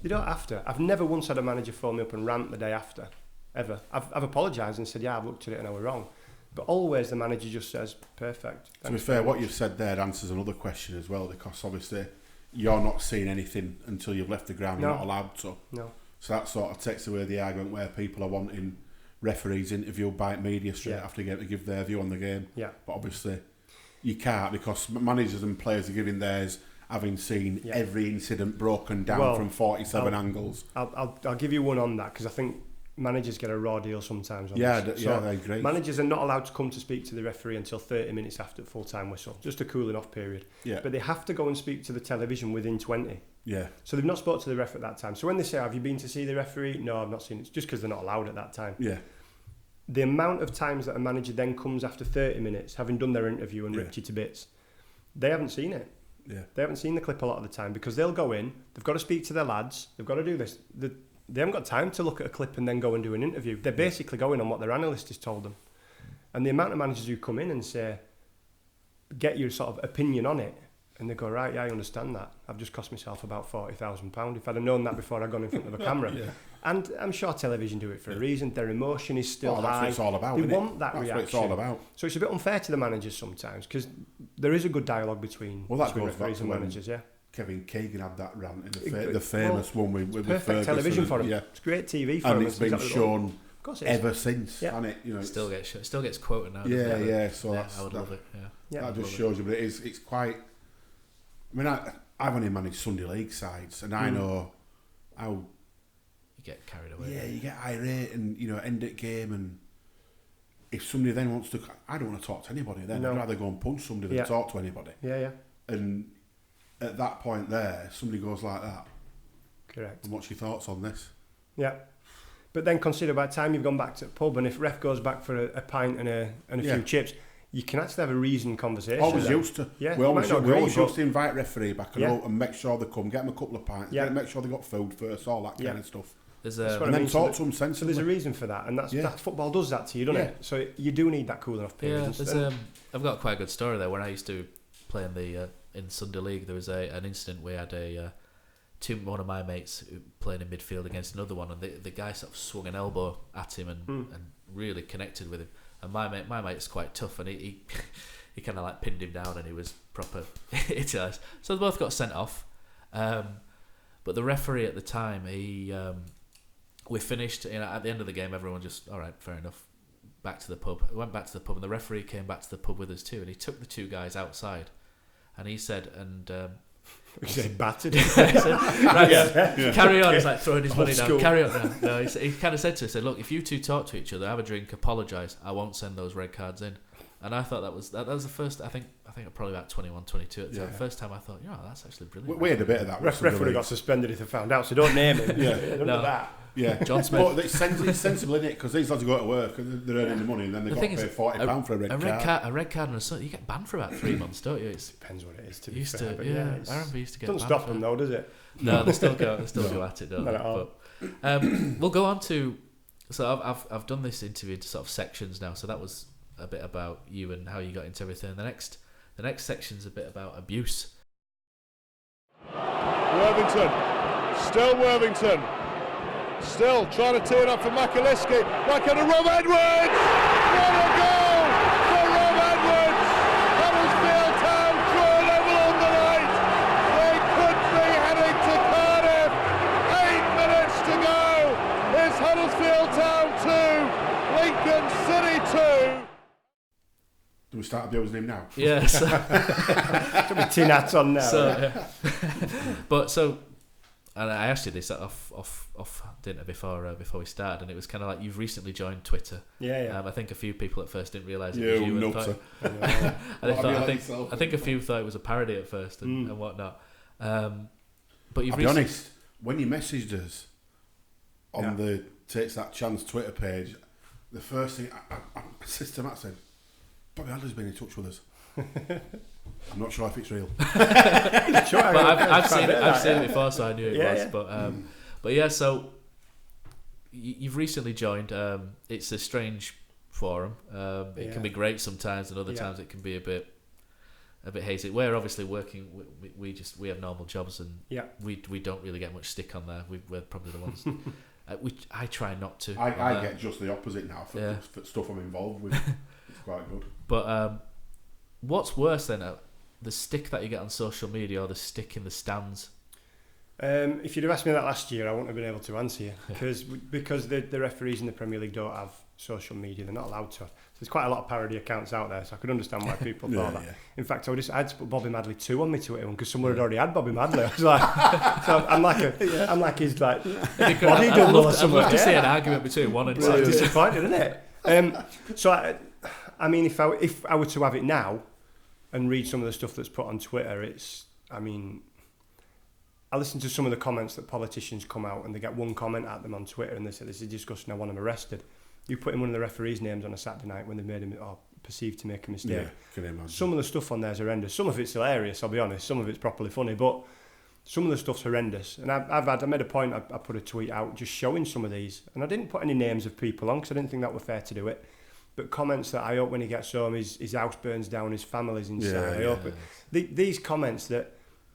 they don't have to. I've never once had a manager phone me up and rant the day after, ever. I've apologised and said, "Yeah, I've looked at it and I was wrong." But always the manager just says, "Perfect." To be fair, what you've said there answers another question as well, because obviously you're not seeing anything until you've left the ground. No. You're not allowed to. No. So that sort of takes away the argument where people are wanting referees interviewed by media straight after the game to give their view on the game. Yeah. But obviously you can't, because managers and players are giving theirs, having seen every incident broken down from 47 angles. I'll give you one on that, because I think managers get a raw deal sometimes on this. I agree. Managers are not allowed to come to speak to the referee until 30 minutes after full-time whistle, just a cooling off period. Yeah. But they have to go and speak to the television within 20. Yeah. So they've not spoke to the ref at that time. So when they say, "Have you been to see the referee?" No, I've not seen it. It's just because they're not allowed at that time. Yeah. The amount of times that a manager then comes after 30 minutes, having done their interview and ripped you to bits, they haven't seen it. Yeah. They haven't seen the clip a lot of the time, because they'll go in, they've got to speak to their lads, they've got to do this. They haven't got time to look at a clip and then go and do an interview. They're basically going on what their analyst has told them. And the amount of managers who come in and say, get your sort of opinion on it, and they go, "Right, yeah, I understand that. I've just cost myself about £40,000. If I'd have known that before I'd gone in front of a camera." Yeah. And I'm sure television do it for a reason. Their emotion is still That's high. what it's all about, They isn't it? want that That's reaction. what it's all about. So it's a bit unfair to the managers sometimes, because there is a good dialogue between Well, that goes back referees to and when managers, yeah. Kevin Keegan had that rant in It- the famous one with Perfect Ferguson. television for him. Yeah. It's great TV for him. And it's been exactly shown of course it is. ever since, Yeah. hasn't it? You know, Still gets quoted now. Yeah, doesn't it? yeah. So Yeah, that's, I would love it. Yeah. Yeah. that just shows you, but it's quite. I mean, I've only managed Sunday League sides, and I know how. You get carried away. Yeah, you get irate and end at game, and if somebody then wants to, I don't want to talk to anybody. Then No. I'd rather go and punch somebody than Yeah. talk to anybody. Yeah, yeah. And at that point there, somebody goes like that. Correct. And what's your thoughts on this? Yeah. But then consider, by the time you've gone back to the pub, and if ref goes back for a pint and a few chips, you can actually have a reasoned conversation. Always used to. Yeah, we always agree, used to invite referee back and make sure they come, get them a couple of pints, make sure they got food first, all that kind of stuff. There's And then talk to them So sensibly. there's a reason for that, and that's football does that to you, doesn't it? So you do need that cooling off period. Yeah, I've got quite a good story there. When I used to play in Sunday League, there was an incident. We had one of my mates playing in midfield against another one, and the guy sort of swung an elbow at him and really connected with him. And my mate's quite tough, and he kind of like pinned him down, and he was proper itilised. So they both got sent off. But the referee at the time, we finished. At the end of the game, everyone just, all right, fair enough. Back to the pub. We went back to the pub, and the referee came back to the pub with us too. And he took the two guys outside, and he said, he said battered. Carry on. He's like throwing his money down. School. Carry on now. No, he kind of said to us, "Look, if you two talk to each other, have a drink, apologise. I won't send those red cards in." And I thought that was the first. I think probably about 21, 22 at the time. First time I thought, that's actually brilliant. We had a bit of that. Referee got suspended if they found out, so don't name him. No. That. Yeah, John Smith. But it's sensible, isn't it? Because these lads go to work and they're earning the money, and then they've got to pay £40 for a red card. A red card and a Sunday, you get banned for about 3 months, don't you? It Depends what it is. To be fair, but I remember used to get. Doesn't banned stop them though, does it? No, they still go. They still go at it, don't Not they? at all. But, we'll go on to. So I've done this interview into sort of sections now. So that was a bit about you and how you got into everything. The next section's a bit about abuse. Worthington, still Worthington, still trying to tee it up for Makaliski, back into Rob Edwards! What a goal for Rob Edwards! Huddersfield Town draw level on the night. They could be heading to Cardiff. 8 minutes to go. It's Huddersfield Town 2, Lincoln City 2. Do we start abusing him now? Yes. Got my tin hats on now. And I asked you this off dinner before we started, and it was kind of like you've recently joined Twitter. Yeah. I think a few people at first didn't realise it was you. Nutter. I think a few thought it was a parody at first and whatnot. But you've I'll be honest, when you messaged us on the Takes That Chance Twitter page, the first thing I said, Bobby Madley's been in touch with us. I'm not sure if it's real. But I've seen it before, so I knew it was. Yeah. But yeah, so you've recently joined. It's a strange forum. It can be great sometimes, and other times it can be a bit hazy. We're obviously working. We have normal jobs, and we don't really get much stick on there. We're probably the ones. I try not to. I get just the opposite now for stuff I'm involved with. It's quite good. But what's worse then? The stick that you get on social media or the stick in the stands? If you'd have asked me that last year, I wouldn't have been able to answer you because the referees in the Premier League don't have social media. They're not allowed to. So there's quite a lot of parody accounts out there, so I could understand why people thought that. Yeah. In fact, I had to put Bobby Madley 2 on me Twitter because someone had already had Bobby Madley. I was like, so I'm like his like bodybuilder or something. I'd love to see an argument between 1 and 2. It's disappointing, isn't it? So I mean, if I were to have it now and read some of the stuff that's put on Twitter, I listen to some of the comments that politicians come out and they get one comment at them on Twitter and they say, this is disgusting, I want him arrested. You put in one of the referees' names on a Saturday night when they made him or perceived to make a mistake. Yeah, can you imagine? Some of the stuff on there is horrendous. Some of it's hilarious, I'll be honest. Some of it's properly funny, but some of the stuff's horrendous. And I made a point, I put a tweet out just showing some of these. And I didn't put any names of people on because I didn't think that were fair to do it. But comments that I hope when he gets home, his house burns down, his family's inside. These comments that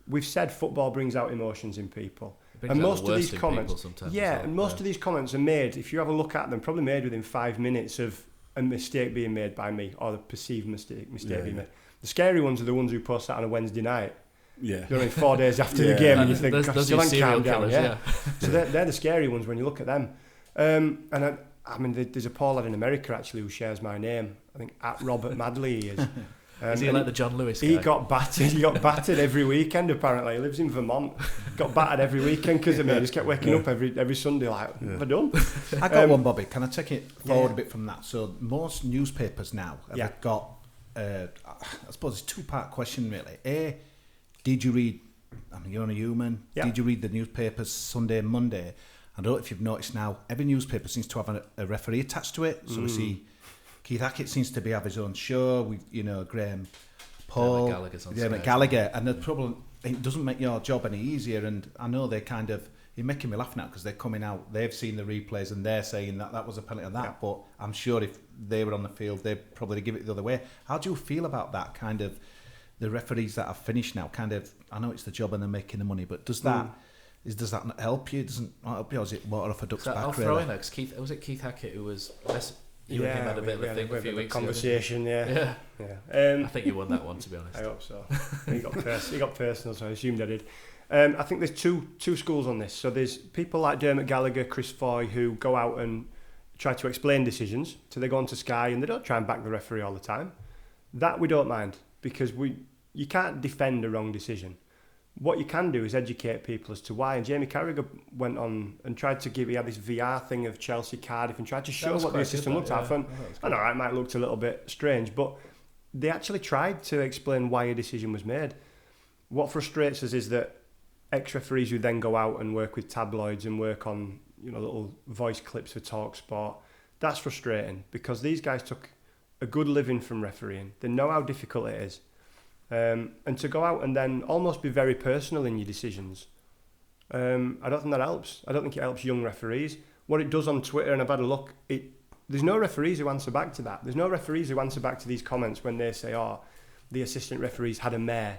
we've said football brings out emotions in people. And most of these comments, of these comments are made, if you have a look at them, probably made within 5 minutes of a mistake being made by me or the perceived mistake being made. The scary ones are the ones who post that on a Wednesday night. Yeah. You know, 4 days after the game, and you think, gosh, still calm down. So they're the scary ones when you look at them. And I mean, there's a poor lad in America actually who shares my name. I think at Robert Madley he is. Is he like the John Lewis guy? He got battered every weekend apparently. He lives in Vermont. Got battered every weekend because of me. He just kept waking up every Sunday like, we're done. I got one, Bobby. Can I take it forward a bit from that? So most newspapers now have got, I suppose it's a 2-part question really. A, did you read, I mean, you're a human, did you read the newspapers Sunday and Monday? I don't know if you've noticed now, every newspaper seems to have a referee attached to it. So we see Keith Hackett seems to have his own show. Graham Paul, Gallagher, and the problem, it doesn't make your job any easier. And I know they you're making me laugh now because they're coming out, they've seen the replays and they're saying that was a penalty on that. Yeah. But I'm sure if they were on the field, they'd probably give it the other way. How do you feel about that kind of the referees that have finished now? Kind of, I know it's the job and they're making the money, but does that not help you? Doesn't help you, or is it water off a duck's back? I'll throw in there because Keith Hackett who was you and him had a bit of a thing a few weeks conversation ago. I think you won that one, to be honest. I hope so. He got personal, so I assumed I did. I think there's two schools on this. So there's people like Dermot Gallagher, Chris Foy, who go out and try to explain decisions. So they go onto Sky and they don't try and back the referee all the time. That we don't mind because you can't defend a wrong decision. What you can do is educate people as to why. And Jamie Carragher went on and tried to he had this VR thing of Chelsea Cardiff and tried to show what the system looked at. And all right, it might look a little bit strange, but they actually tried to explain why a decision was made. What frustrates us is that ex-referees who then go out and work with tabloids and work on little voice clips for TalkSport, that's frustrating because these guys took a good living from refereeing. They know how difficult it is. And to go out and then almost be very personal in your decisions, I don't think that helps. I don't think it helps young referees. What it does on Twitter, and I've had a look, there's no referees who answer back to that. There's no referees who answer back to these comments when they say, the assistant referees had a mare.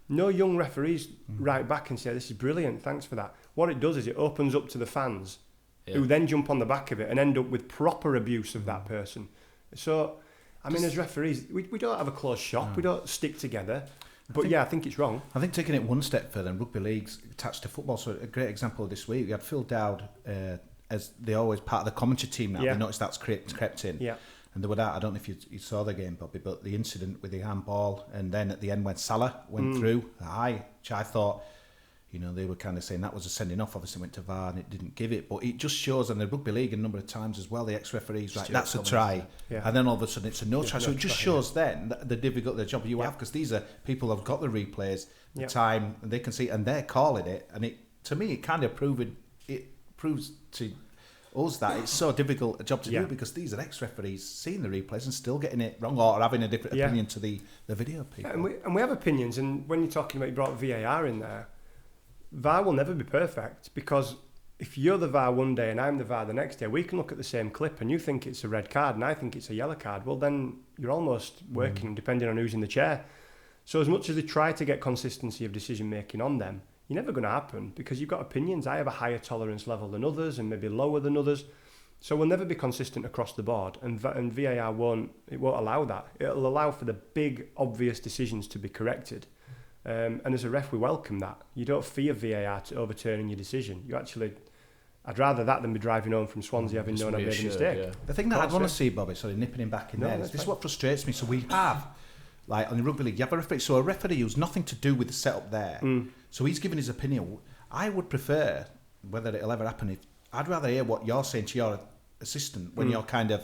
No young referees write back and say, this is brilliant, thanks for that. What it does is it opens up to the fans who then jump on the back of it and end up with proper abuse of that person. So, I mean, as referees, we don't have a closed shop. We don't stick together. But I think it's wrong. I think taking it one step further, and rugby league's attached to football. So a great example this week, we had Phil Dowd as they always part of the commentary team now. Yeah. We noticed that's crept in. Yeah. And there were that, I don't know if you saw the game, Bobby, but the incident with the handball, and then at the end when Salah went through, which I thought, they were kind of saying that was a sending off, obviously went to VAR and it didn't give it, but it just shows, and the rugby league a number of times as well, the ex-referees, right, that's a try, and then all of a sudden it's a no try, so it just shows then the difficult the job you have, because these are people who've got the replays, the time, and they can see, and they're calling it, and to me it kind of proves to us that it's so difficult a job to do because these are ex-referees seeing the replays and still getting it wrong or having a different opinion to the video people. And we have opinions, and when you're talking about, you brought VAR in there, VAR will never be perfect, because if you're the VAR one day and I'm the VAR the next day, we can look at the same clip and you think it's a red card and I think it's a yellow card. Well, then you're almost working depending on who's in the chair. So as much as they try to get consistency of decision making on them, you're never going to happen, because you've got opinions. I have a higher tolerance level than others and maybe lower than others. So we'll never be consistent across the board, and VAR won't allow that. It'll allow for the big, obvious decisions to be corrected. And as a ref, we welcome that. You don't fear VAR to overturning your decision. You actually... I'd rather that than be driving home from Swansea having known I made a mistake. Yeah. The thing that I'd want to see, Bobby, sorry, nipping him back in there, this is what frustrates me. So we have, like on the rugby league, you have a referee. So a referee who's nothing to do with the setup there. So he's giving his opinion. I would prefer, whether it'll ever happen, I'd rather hear what you're saying to your assistant when you're kind of,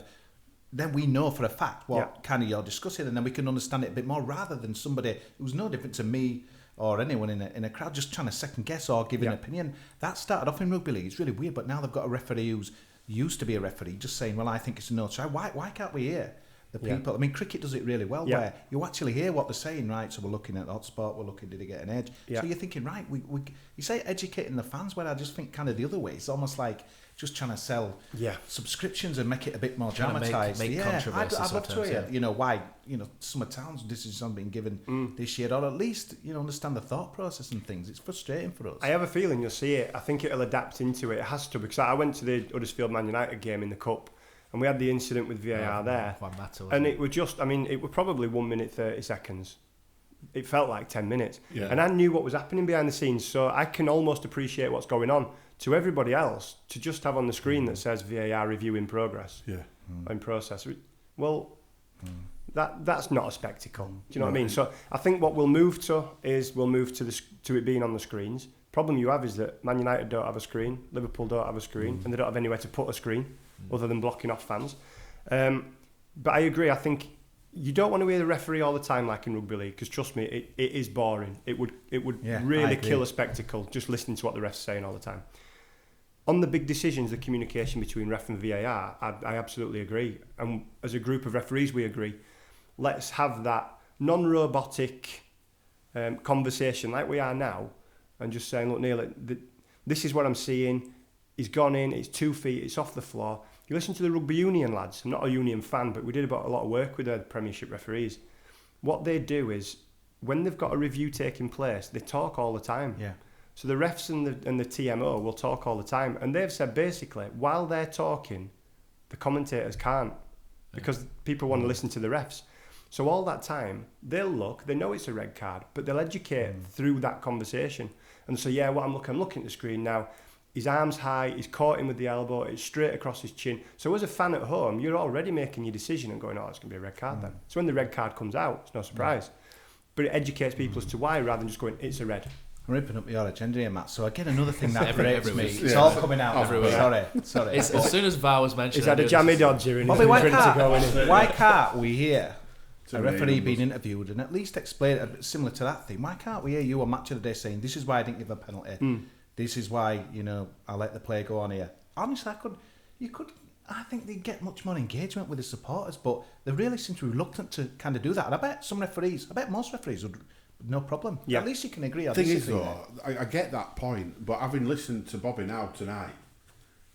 then we know for a fact what kind of you're discussing, and then we can understand it a bit more, rather than somebody who's no different to me or anyone in a crowd just trying to second guess or give an opinion. That started off in rugby league. It's really weird, but now they've got a referee who's used to be a referee just saying, well, I think it's a no try. Why can't we hear the people? I mean, cricket does it really well where you actually hear what they're saying, right? So we're looking at the hotspot, we're looking, did he get an edge? So you're thinking, right, you say educating the fans, where I just think kind of the other way. It's almost like just trying to sell subscriptions and make it a bit more dramatised. Make controversy. I'd love to hear, why, some of Town's decisions haven't been given this year, or at least, understand the thought process and things. It's frustrating for us. I have a feeling you'll see it. I think it'll adapt into it. It has to, because I went to the Huddersfield Man United game in the Cup, and we had the incident with VAR there. It was just, it was probably 1 minute 30 seconds. It felt like 10 minutes. Yeah. And I knew what was happening behind the scenes, so I can almost appreciate what's going on. To everybody else, to just have on the screen that says VAR review in progress, in process, well, that's not a spectacle. Do you know what I mean? So I think what we'll move to it being on the screens. Problem you have is that Man United don't have a screen, Liverpool don't have a screen, and they don't have anywhere to put a screen other than blocking off fans. But I agree. I think you don't want to hear the referee all the time like in rugby league, because trust me, it is boring. It would really kill a spectacle just listening to what the ref's saying all the time. On the big decisions, the communication between ref and VAR, I absolutely agree. And as a group of referees, we agree. Let's have that non-robotic conversation like we are now, and just saying, look, Neil, this is what I'm seeing. He's gone in, it's 2 feet, it's off the floor. You listen to the rugby union lads. I'm not a union fan, but we did a lot of work with the Premiership referees. What they do is, when they've got a review taking place, they talk all the time. Yeah. So the refs and the TMO will talk all the time. And they've said, basically, while they're talking, the commentators can't, because people want to listen to the refs. So all that time, they'll look, they know it's a red card, but they'll educate through that conversation. And so, what I'm looking at the screen now, his arm's high, he's caught him with the elbow, it's straight across his chin. So as a fan at home, you're already making your decision and going, it's going to be a red card then. So when the red card comes out, it's no surprise. But it educates people as to why, rather than just going, it's a red. I'm ripping up your agenda here, Matt. So again, another thing that breaks me. It's all coming out everywhere. Sorry. As soon as VAR was mentioned, he's had a jammy dodger in his why can't we hear a referee being interviewed and at least explain it similar to that thing? Why can't we hear you on Match of the Day saying, this is why I didn't give a penalty, this is why I let the play go on here? Honestly, I think they get much more engagement with the supporters, but they really seem to be reluctant to kind of do that. And I bet most referees would. No problem. Yeah. At least you can agree. The thing is, though, I get that point, but having listened to Bobby now tonight,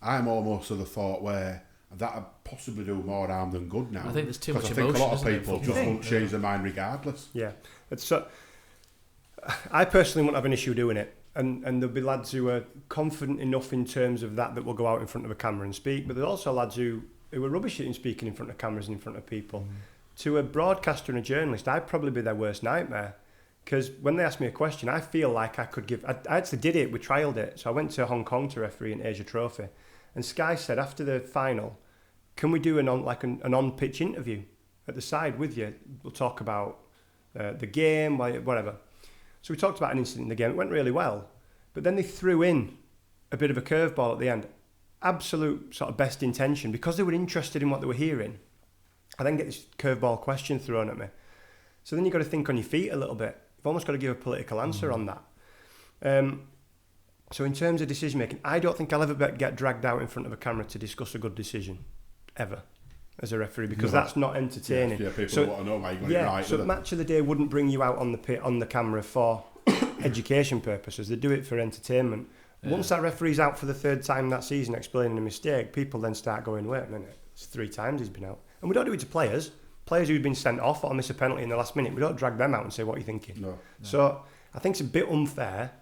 I'm almost of the thought where that'd possibly do more harm than good now. I think there's too much emotion. I think a lot of people just won't won't change their mind regardless. Yeah. I personally won't have an issue doing it. And there'll be lads who are confident enough in terms of that will go out in front of a camera and speak, but there's also lads who are rubbish at speaking in front of cameras and in front of people. To a broadcaster and a journalist, I'd probably be their worst nightmare. Because when they ask me a question, I feel like I could give... I actually did it, we trialled it. So I went to Hong Kong to referee in Asia Trophy. And Sky said, after the final, can we do an on-pitch interview at the side with you? We'll talk about the game, whatever. So we talked about an incident in the game. It went really well. But then they threw in a bit of a curveball at the end. Absolute sort of best intention. Because they were interested in what they were hearing, I then get this curveball question thrown at me. So then you've got to think on your feet a little bit. You've almost got to give a political answer on that. So in terms of decision making, I don't think I'll ever get dragged out in front of a camera to discuss a good decision, ever, as a referee, because that's not entertaining. Yeah, people so, want to know why you got it right. So match of the day wouldn't bring you out on the camera for education purposes. They do it for entertainment. Once that referee's out for the third time that season explaining a mistake, people then start going, wait a minute, it's 3 times he's been out. And we don't do it to players who've been sent off or miss a penalty in the last minute. We don't drag them out and say, what are you thinking? No. So I think it's a bit unfair,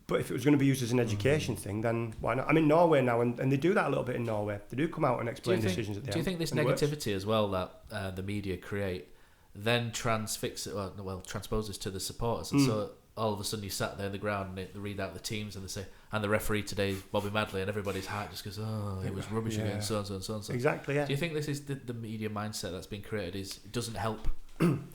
but if it was going to be used as an education thing, then why not? I'm in Norway now, and they do that a little bit in Norway. They do come out and explain decisions at the end. Do you think this negativity as well that the media create then transposes to the supporters? And so all of a sudden you sat there in the ground and they read out the teams and they say, and the referee today is Bobby Madley, and everybody's heart just goes, oh, it was rubbish again, so and so and so and so. Exactly, yeah. Do you think this is the media mindset that's been created? It doesn't help?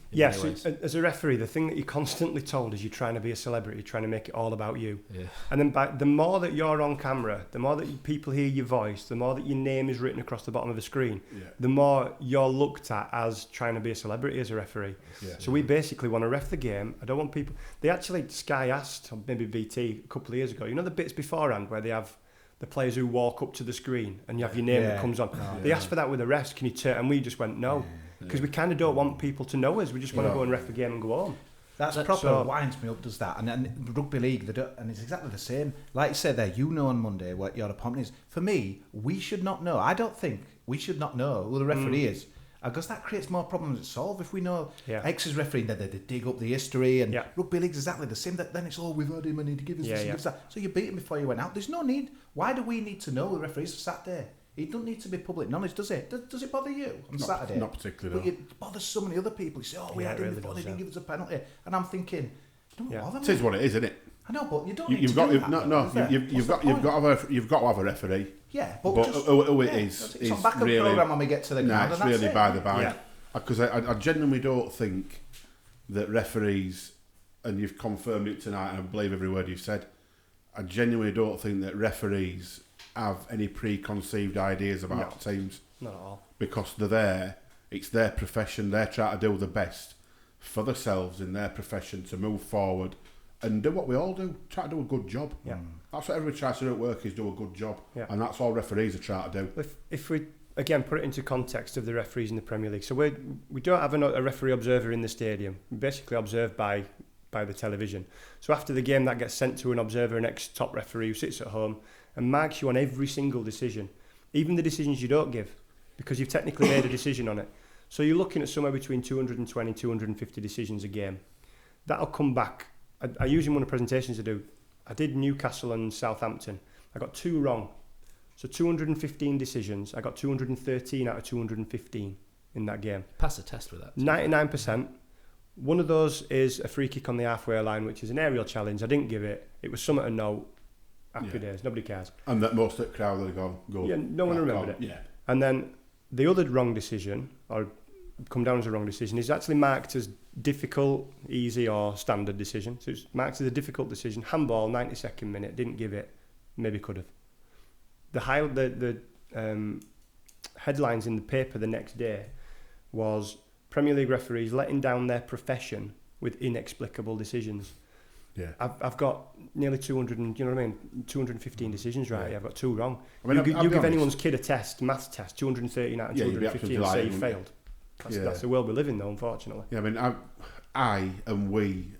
Yes, as a referee, the thing that you're constantly told is you're trying to be a celebrity, you're trying to make it all about you. Yeah. And then the more that you're on camera, the more that people hear your voice, the more that your name is written across the bottom of the screen, the more you're looked at as trying to be a celebrity as a referee. Yeah. So we basically want to ref the game. I don't want people... They actually, Sky asked, or maybe BT, a couple of years ago, you know the bits beforehand where they have the players who walk up to the screen and you have your name that comes on. They asked for that with the refs, can you turn... And we just went, no. Because we kind of don't want people to know us. We just want to go and ref the game and go home. That's proper winds me up, does that. And rugby league, they don't, and it's exactly the same. Like you said there, you know on Monday what your opponent is. For me, we should not know. I don't think we should not know who the referee is. Because that creates more problems to solve. If we know X is refereeing, they dig up the history, and rugby league's exactly the same. Then it's, we've had him and he give us this and give us that. So you beat him before you went out. There's no need. Why do we need to know who the referees sat there? It doesn't need to be public knowledge, does it? Does it bother you on Saturday? Not particularly. But it bothers so many other people. You say, we had him before, they didn't give us a penalty. And I'm thinking, don't bother me. It is what it is, isn't it? I know, but you don't You've got to have a referee. Yeah, but who it is on back of the programme when we get to the ground. It's really by the by. Because I genuinely don't think that referees, and you've confirmed it tonight, and I believe every word you've said, I genuinely don't think that referees have any preconceived ideas about teams. Not at all. Because they're there, it's their profession, they're trying to do the best for themselves in their profession to move forward and do what we all do, try to do a good job. Yeah. That's what everybody tries to do at work, is do a good job. Yeah. And that's all referees are trying to do. If we, again, put it into context of the referees in the Premier League. So we don't have a referee observer in the stadium. We basically observed by the television. So after the game, that gets sent to an observer, an ex-top referee who sits at home and marks you on every single decision, even the decisions you don't give, because you've technically made a decision on it. So you're looking at somewhere between 220 and 250 decisions a game. That'll come back. I usually one of the presentations I did Newcastle and Southampton. I got 2 wrong. So 215 decisions. I got 213 out of 215 in that game. Pass the test with that. 99%. One of those is a free kick on the halfway line, which is an aerial challenge. I didn't give it. It was something to note. Happy days. Nobody cares. And that most of the crowd have gone. Yeah, no one remembered it. Yeah. And then the other wrong decision, or come down as a wrong decision, is actually marked as difficult, easy, or standard decision. So it's marked as a difficult decision. Handball, 92nd minute. Didn't give it. Maybe could have. The headlines in the paper the next day was Premier League referees letting down their profession with inexplicable decisions. Yeah, I've got nearly 200, and 215 decisions right. Yeah. I've got 2 wrong. I mean, you give anyone's kid a test, maths test, 213 out of 215, and say you failed. That's the world we live in, though, unfortunately. Yeah, I mean, I and we,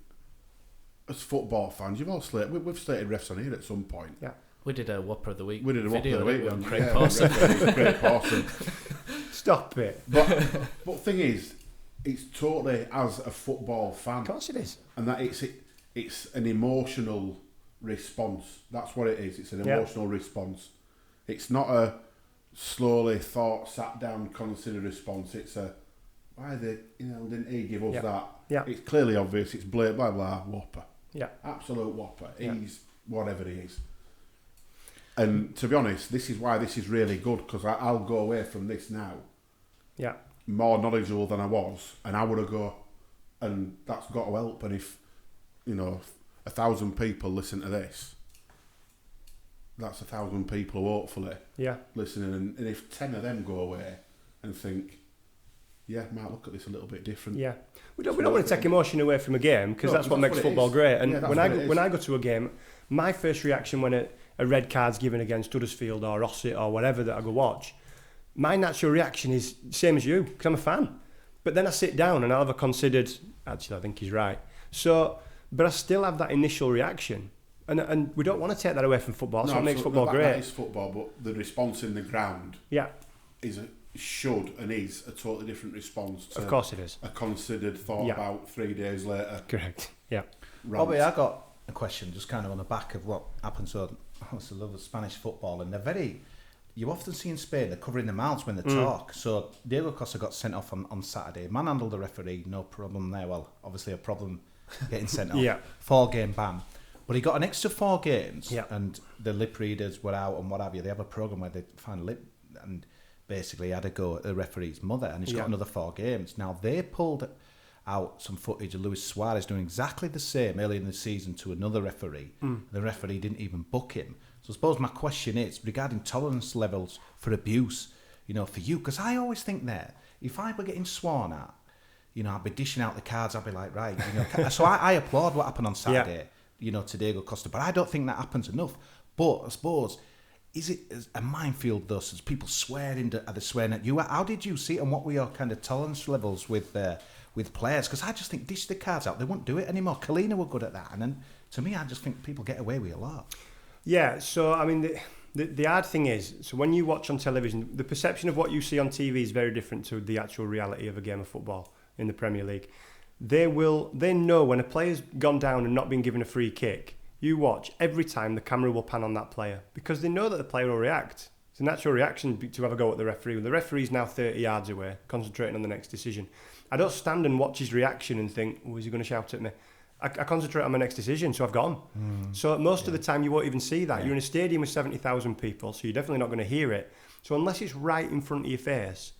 as football fans, we've slated refs on here at some point. Yeah. We did a Whopper of the Week. We did a Whopper of the Week on Craig Pawson. Craig Pawson. Stop it. But the thing is, it's totally as a football fan. Of course it is. And that it's an emotional response. That's what it is. It's an emotional response. It's not a slowly thought, sat down, considered response. It's a, why didn't he give us that? Yeah. It's clearly obvious. It's blah, blah, blah, whopper. Yeah. Absolute whopper. Yeah. He's whatever he is. And to be honest, this is why this is really good, because I'll go away from this now more knowledgeable than I was, and I would have go, and that's got to help. And if 1,000 people listen to this, that's 1,000 people who hopefully listening, and if 10 of them go away and think, might look at this a little bit different. Yeah, we don't want to take emotion away from a game because that's what makes football great. And when I go to a game, my first reaction when a red card's given against Huddersfield or Ossett or whatever that I go watch, my natural reaction is same as you because I'm a fan. But then I sit down and I'll have a considered. Actually, I think he's right. So, but I still have that initial reaction. And we don't want to take that away from football. That's what makes football great. That is football, but the response in the ground should and is a totally different response to of course it is. A considered, thought about 3 days later. Correct, yeah. Bobby, I got a question just kind of on the back of what happened to I love Spanish football, and they're very... You often see in Spain, they're covering their mouths when they talk. So Diego Costa got sent off on Saturday. Manhandled the referee, no problem there. Well, obviously a problem getting sent off. 4-game ban. But he got an extra 4 games, and the lip readers were out and what have you. They have a programme where they find lip, and basically he had a go at the referee's mother, and he's got another 4 games. Now, they pulled out some footage of Luis Suarez doing exactly the same early in the season to another referee. The referee didn't even book him. So I suppose my question is, regarding tolerance levels for abuse, for you, because I always think that if I were getting sworn at, I'd be dishing out the cards, I'd be like, right, so I applaud what happened on Saturday. To Diego Costa, but I don't think that happens enough. But I suppose, is it a minefield thus, as people swearing, are they swearing at you? How did you see it, and what were your kind of tolerance levels with players? Because I just think dish the cards out, they won't do it anymore. Kalina were good at that, and then to me, I just think people get away with a lot. Yeah, so I mean, the hard thing is, so when you watch on television, the perception of what you see on TV is very different to the actual reality of a game of football in the Premier League. They know when a player's gone down and not been given a free kick, you watch, every time the camera will pan on that player because they know that the player will react. It's a natural reaction to have a go at the referee. The referee's now 30 yards away, concentrating on the next decision. I don't stand and watch his reaction and think, is he going to shout at me? I concentrate on my next decision, so I've gone. So most of the time you won't even see that. You're in a stadium with 70,000 people, so you're definitely not going to hear it. So unless it's right in front of your face,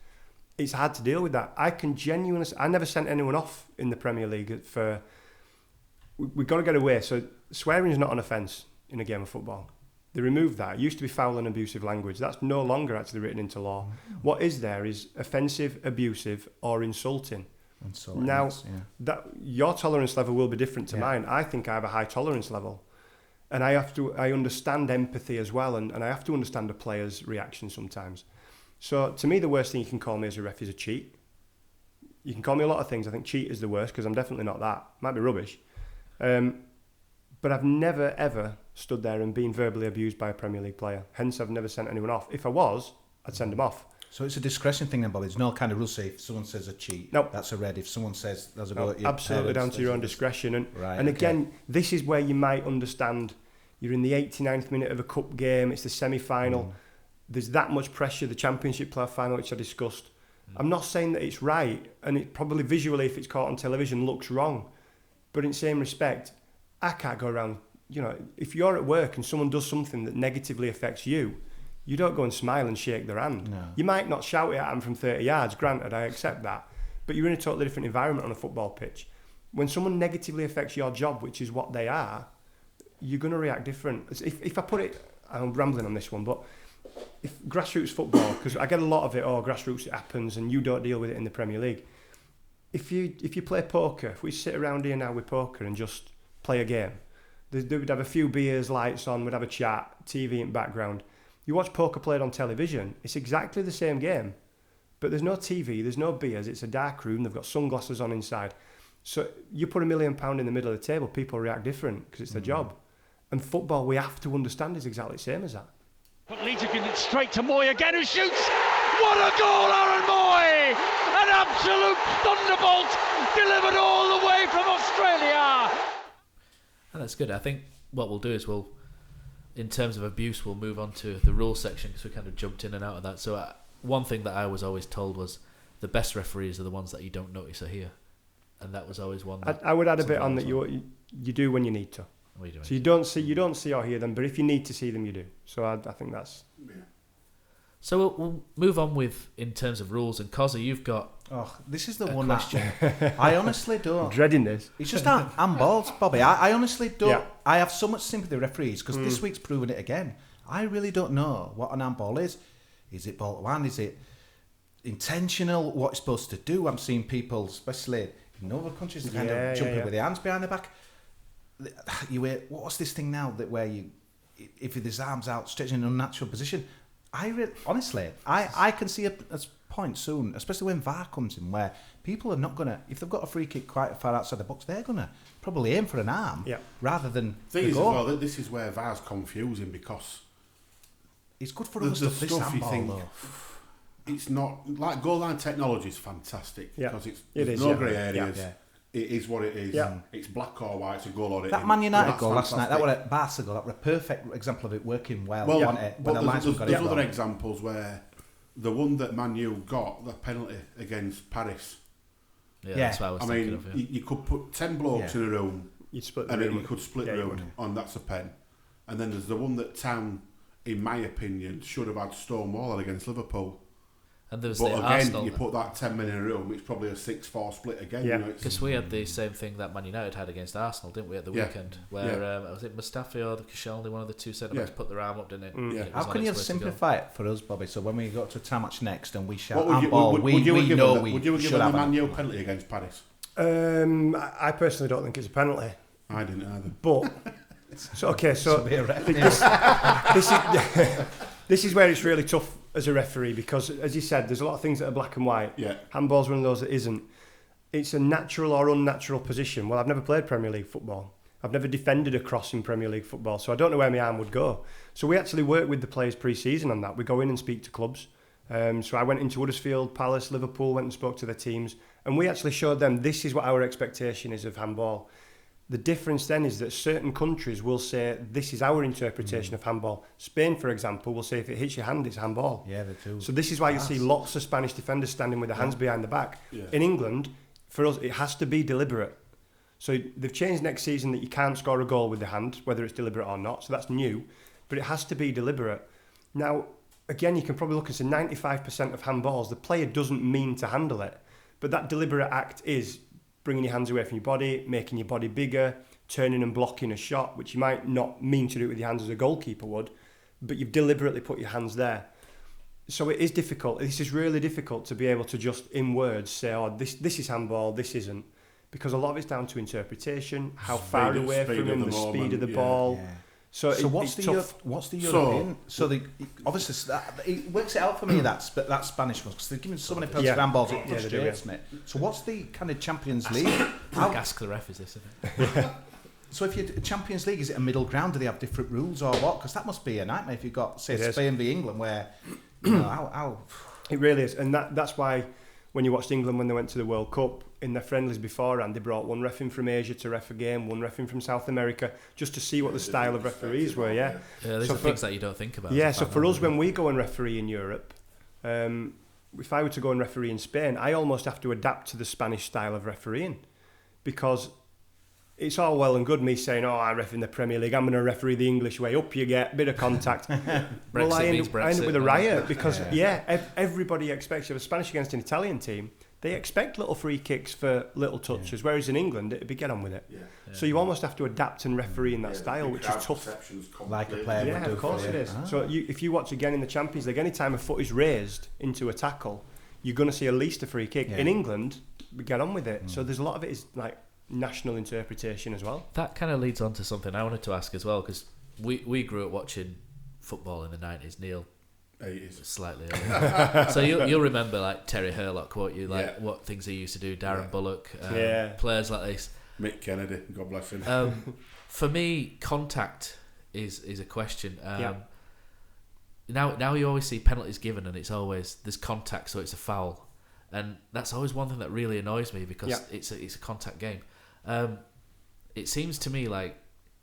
it's hard to deal with that. I never sent anyone off in the Premier League for... We've got to get away. So swearing is not an offence in a game of football. They removed that. It used to be foul and abusive language. That's no longer actually written into law. What is there is offensive, abusive or insulting. Now, that your tolerance level will be different to mine. I think I have a high tolerance level. And I understand empathy as well, and I have to understand a player's reaction sometimes. So to me, the worst thing you can call me as a ref is a cheat. You can call me a lot of things. I think cheat is the worst because I'm definitely not that. Might be rubbish. But I've never, ever stood there and been verbally abused by a Premier League player. Hence, I've never sent anyone off. If I was, I'd send them off. So it's a discretion thing then, Bobby. There's no kind of rule say if someone says a cheat, that's a red. If someone says there's a go at your absolutely parents, down to your own discretion. And again, this is where you might understand you're in the 89th minute of a cup game, it's the semi-final. There's that much pressure, the Championship playoff final, which I discussed. I'm not saying that it's right, and it probably visually, if it's caught on television, looks wrong. But in the same respect, I can't go around, if you're at work and someone does something that negatively affects you, you don't go and smile and shake their hand. No. You might not shout it at them from 30 yards, granted, I accept that. But you're in a totally different environment on a football pitch. When someone negatively affects your job, which is what they are, you're going to react different. If I put it, I'm rambling on this one, but if grassroots football, because I get a lot of it, grassroots it happens and you don't deal with it in the Premier League. If you play poker, if we sit around here now with poker and just play a game, we'd have a few beers, lights on, we'd have a chat, TV in background. You watch poker played on television, it's exactly the same game, but there's no TV, there's no beers, it's a dark room, they've got sunglasses on inside. So you put £1 million in the middle of the table, people react different because it's their job. And football, we have to understand, is exactly the same as that. But Leeds are giving it straight to Moy again, who shoots. What a goal, Aaron Moy! An absolute thunderbolt delivered all the way from Australia. And that's good. I think what we'll do is in terms of abuse, we'll move on to the rules section because we kind of jumped in and out of that. So one thing that I was always told was the best referees are the ones that you don't notice are here, and that was always one. I would add a bit on that you do when you need to. So you don't see or hear them, but if you need to see them, you do. So I think that's. Yeah. So we'll move on with in terms of rules. And Kosi, you've got. Oh, this is the one question. I honestly don't. I'm dreading this. It's just handballs, Bobby. I honestly don't. Yeah. I have so much sympathy with referees because this week's proven it again. I really don't know what an handball is. Is it ball to hand? Is it intentional, what it's supposed to do. I'm seeing people, especially in other countries, kind of jumping with their hands behind their back. You hear, what's this thing now that where you, if there's arms outstretched in an unnatural position? Honestly, I can see a point soon, especially when VAR comes in, where people are not going to, if they've got a free kick quite far outside the box, they're going to probably aim for an arm rather than thing is, goal. as well, this is where VAR's confusing, because it's good for other stuff. This handball, though. It's not like goal line technology is fantastic because there's no grey areas. It is what it is. It's black or white. It's a goal or it that Man United goal last night, that was a Barca goal. That was a perfect example of it working well. Well, there's other examples where the one that Man U got, the penalty against Paris. Yeah, that's what I was thinking of. Yeah. You could put 10 blokes in a room, you'd split the and room. then you could split the room, and that's a pen. And then there's the one that Town, in my opinion, should have had Stonewall against Liverpool. And there was but the again, Arsenal, you put that 10 men in a room, it's probably a 6-4 split again. Yeah, because we had the same thing that Man United had against Arsenal, didn't we, at the weekend? Where was it Mustafi or the Koscielny, one of the two centre backs, put their arm up, didn't it? How can you simplify it for us, Bobby? So when we go to a town match next and we shout would you we know we would you have should given have the a Man U penalty against Paris? I personally don't think it's a penalty. I didn't either. But this is where it's really tough as a referee, because, as you said, there's a lot of things that are black and white. Yeah. Handball's one of those that isn't. It's a natural or unnatural position. Well, I've never played Premier League football. I've never defended a cross in Premier League football, so I don't know where my arm would go. So we actually work with the players pre-season on that. We go in and speak to clubs. So I went into Huddersfield, Palace, Liverpool, went and spoke to their teams, and we actually showed them this is what our expectation is of handball. The difference then is that certain countries will say, this is our interpretation of handball. Spain, for example, will say if it hits your hand, it's handball. Yeah, they do. So this is why you see lots of Spanish defenders standing with their hands behind the back. Yeah. In England, for us, it has to be deliberate. So they've changed next season that you can't score a goal with the hand, whether it's deliberate or not. So that's new, but it has to be deliberate. Now, again, you can probably look and say 95% of handballs, the player doesn't mean to handle it, but that deliberate act is bringing your hands away from your body, making your body bigger, turning and blocking a shot, which you might not mean to do it with your hands as a goalkeeper would, but you've deliberately put your hands there. So it is difficult. This is really difficult to be able to just, in words, say, oh, this is handball, this isn't. Because a lot of it's down to interpretation, how far away from him, the speed of the ball. Yeah. So what's the European? So obviously it works it out for me that Spanish one, because they're giving so many penalty handballs, it frustrates me. So what's the kind of Champions League? Ask the ref, is this, isn't it? So if you're Champions League, is it a middle ground? Do they have different rules or what? Because that must be a nightmare if you've got, say, Spain v England, where how it really is, and that's why when you watched England when they went to the World Cup, in their friendlies beforehand, they brought one ref in from Asia to ref a game, one ref in from South America, just to see what the style of referees were. Yeah, these are things that you don't think about. Yeah, so for us, when we go and referee in Europe, if I were to go and referee in Spain, I almost have to adapt to the Spanish style of refereeing, because it's all well and good me saying, oh, I ref in the Premier League, I'm going to referee the English way, up you get, bit of contact. Well, I end up with a riot, because everybody expects, you have a Spanish against an Italian team, they expect little free kicks for little touches, whereas in England, it'd be get on with it. So you almost have to adapt and referee in that style, which is tough. Like a player would do. Of course it is. So if you watch again in the Champions League, any time a foot is raised into a tackle, you're going to see at least a free kick. In England, we get on with it. So there's a lot of it is like national interpretation as well. That kind of leads on to something I wanted to ask as well, because we grew up watching football in the 90s, Neil. 80s. Slightly earlier. So you'll remember like Terry Hurlock, won't you? Like what things he used to do, Darren Bullock, players like this. Mick Kennedy, God bless him. For me, contact is a question. Now you always see penalties given, and it's always there's contact, so it's a foul, and that's always one thing that really annoys me, because it's a contact game. It seems to me like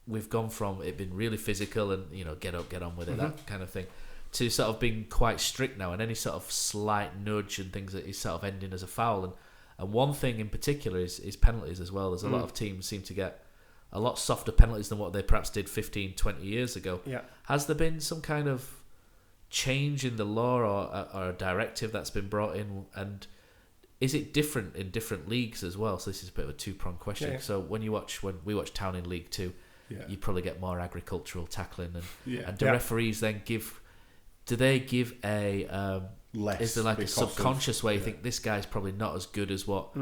we've gone from it being really physical and get up, get on with it, that kind of thing, to sort of being quite strict now, and any sort of slight nudge and things that is sort of ending as a foul. And one thing in particular is penalties as well. There's a lot of teams seem to get a lot softer penalties than what they perhaps did 15, 20 years ago. Has there been some kind of change in the law or a directive that's been brought in, and is it different in different leagues as well? So this is a bit of a two-pronged question. So when we watch Town in League 2, you probably get more agricultural tackling, and do referees then give a less. Is there like a because subconscious way you think this guy's probably not as good as what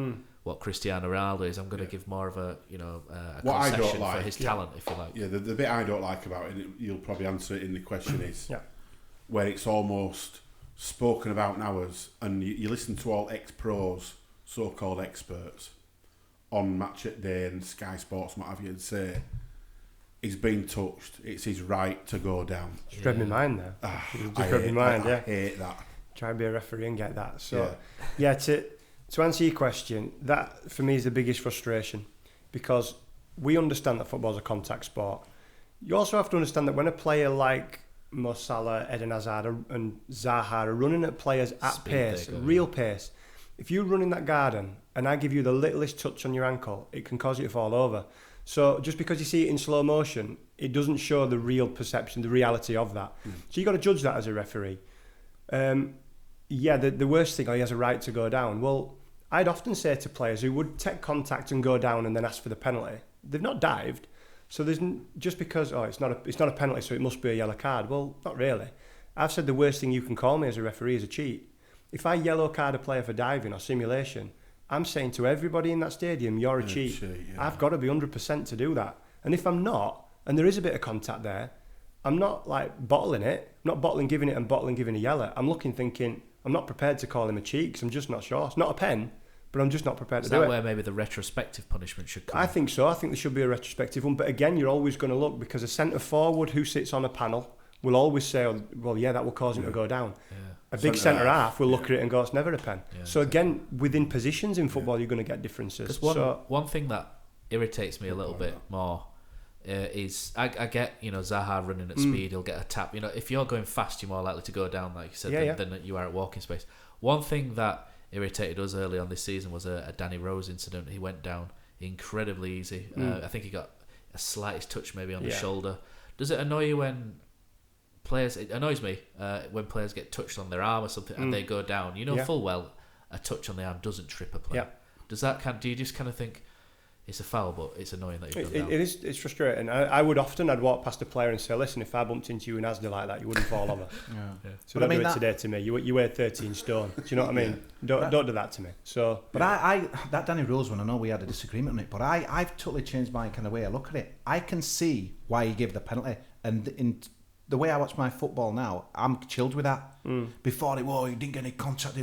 Cristiano Ronaldo is? I'm going to give more of a a What I don't concession like, for his talent, if you like. Yeah, the bit I don't like about it, you'll probably answer it in the question, is where it's almost spoken about now as, and you listen to all ex-pros, so-called experts, on Match at Day and Sky Sports and what have you, and say he's been touched, it's his right to go down. Just read my mind there. I hate that. Try and be a referee and get that. So, to answer your question, that for me is the biggest frustration, because we understand that football's a contact sport. You also have to understand that when a player like Mo Salah, Eden Hazard and Zaha are running at players at Speed pace, real pace, if you run in that garden and I give you the littlest touch on your ankle, it can cause you to fall over. So just because you see it in slow motion, it doesn't show the real perception, the reality of that. So you've got to judge that as a referee. The worst thing, he has a right to go down. Well, I'd often say to players who would take contact and go down and then ask for the penalty, they've not dived. So there's just because it's not a penalty, so it must be a yellow card. Well, not really. I've said the worst thing you can call me as a referee is a cheat. If I yellow card a player for diving or simulation, I'm saying to everybody in that stadium, you're a cheat. I've got to be 100% to do that. And if I'm not, and there is a bit of contact there, I'm not like bottling it, not bottling giving it and bottling giving a yellow. I'm looking thinking, I'm not prepared to call him a cheat because I'm just not sure. It's not a pen, but I'm just not prepared to do it. Is that where maybe the retrospective punishment should come? I think so. I think there should be a retrospective one. But again, you're always going to look, because a centre forward who sits on a panel will always say, that will cause him to go down. Yeah. A big centre half will look at it and go, it's never a pen. Yeah, so again, within positions in football, you're going to get differences. One thing that irritates me a little bit more is I get, Zaha running at speed, he'll get a tap. If you're going fast, you're more likely to go down, like you said, than you are at walking space. One thing that irritated us early on this season was a Danny Rose incident. He went down incredibly easy. I think he got a slightest touch maybe on the shoulder. Does it annoy you when players? It annoys me when players get touched on their arm or something and they go down. Full well a touch on the arm doesn't trip a player. Does that do you just kind of think it's a foul, but it's annoying that you've gone down? It's frustrating. I'd walk past a player and say, listen, if I bumped into you in Asda like that, you wouldn't fall over. So don't do it today to me. You weigh 13 stone. Do you know what I mean? Don't do that to me. So, but I that Danny Rose one, I know we had a disagreement on it, but I've totally changed my kind of way I look at it. I can see why he gave the penalty, and in the way I watch my football now, I'm chilled with that. Before he didn't get any contact.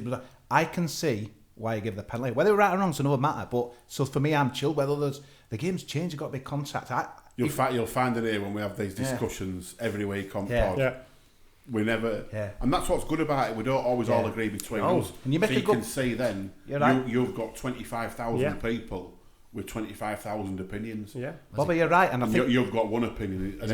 I can see why he gave the penalty. Whether right or wrong is another matter. But so for me, I'm chilled. Whether the game's changed, you've got to be contact. You'll find it here when we have these discussions every week on pod. We never, and that's what's good about it. We don't always all agree between us. And you can see then you've got 25,000 people with 25,000 opinions. Bobby, you're right, and I think you've got one opinion. I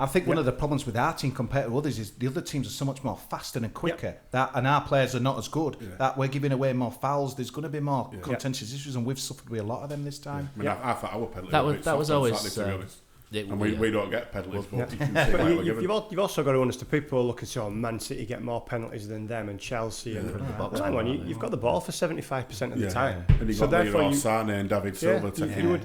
think one of the problems with our team compared to others is the other teams are so much more faster and quicker. And our players are not as good. That we're giving away more fouls. There's going to be more contentious issues, and we've suffered with a lot of them this time. I thought our penalty that was always. We don't get penalties, but you can see why we're giving. You've also got to understand, people look and say, Man City get more penalties than them, and Chelsea. You've got the ball for 75% of the time. And you've got Leroy Sané and David Silva.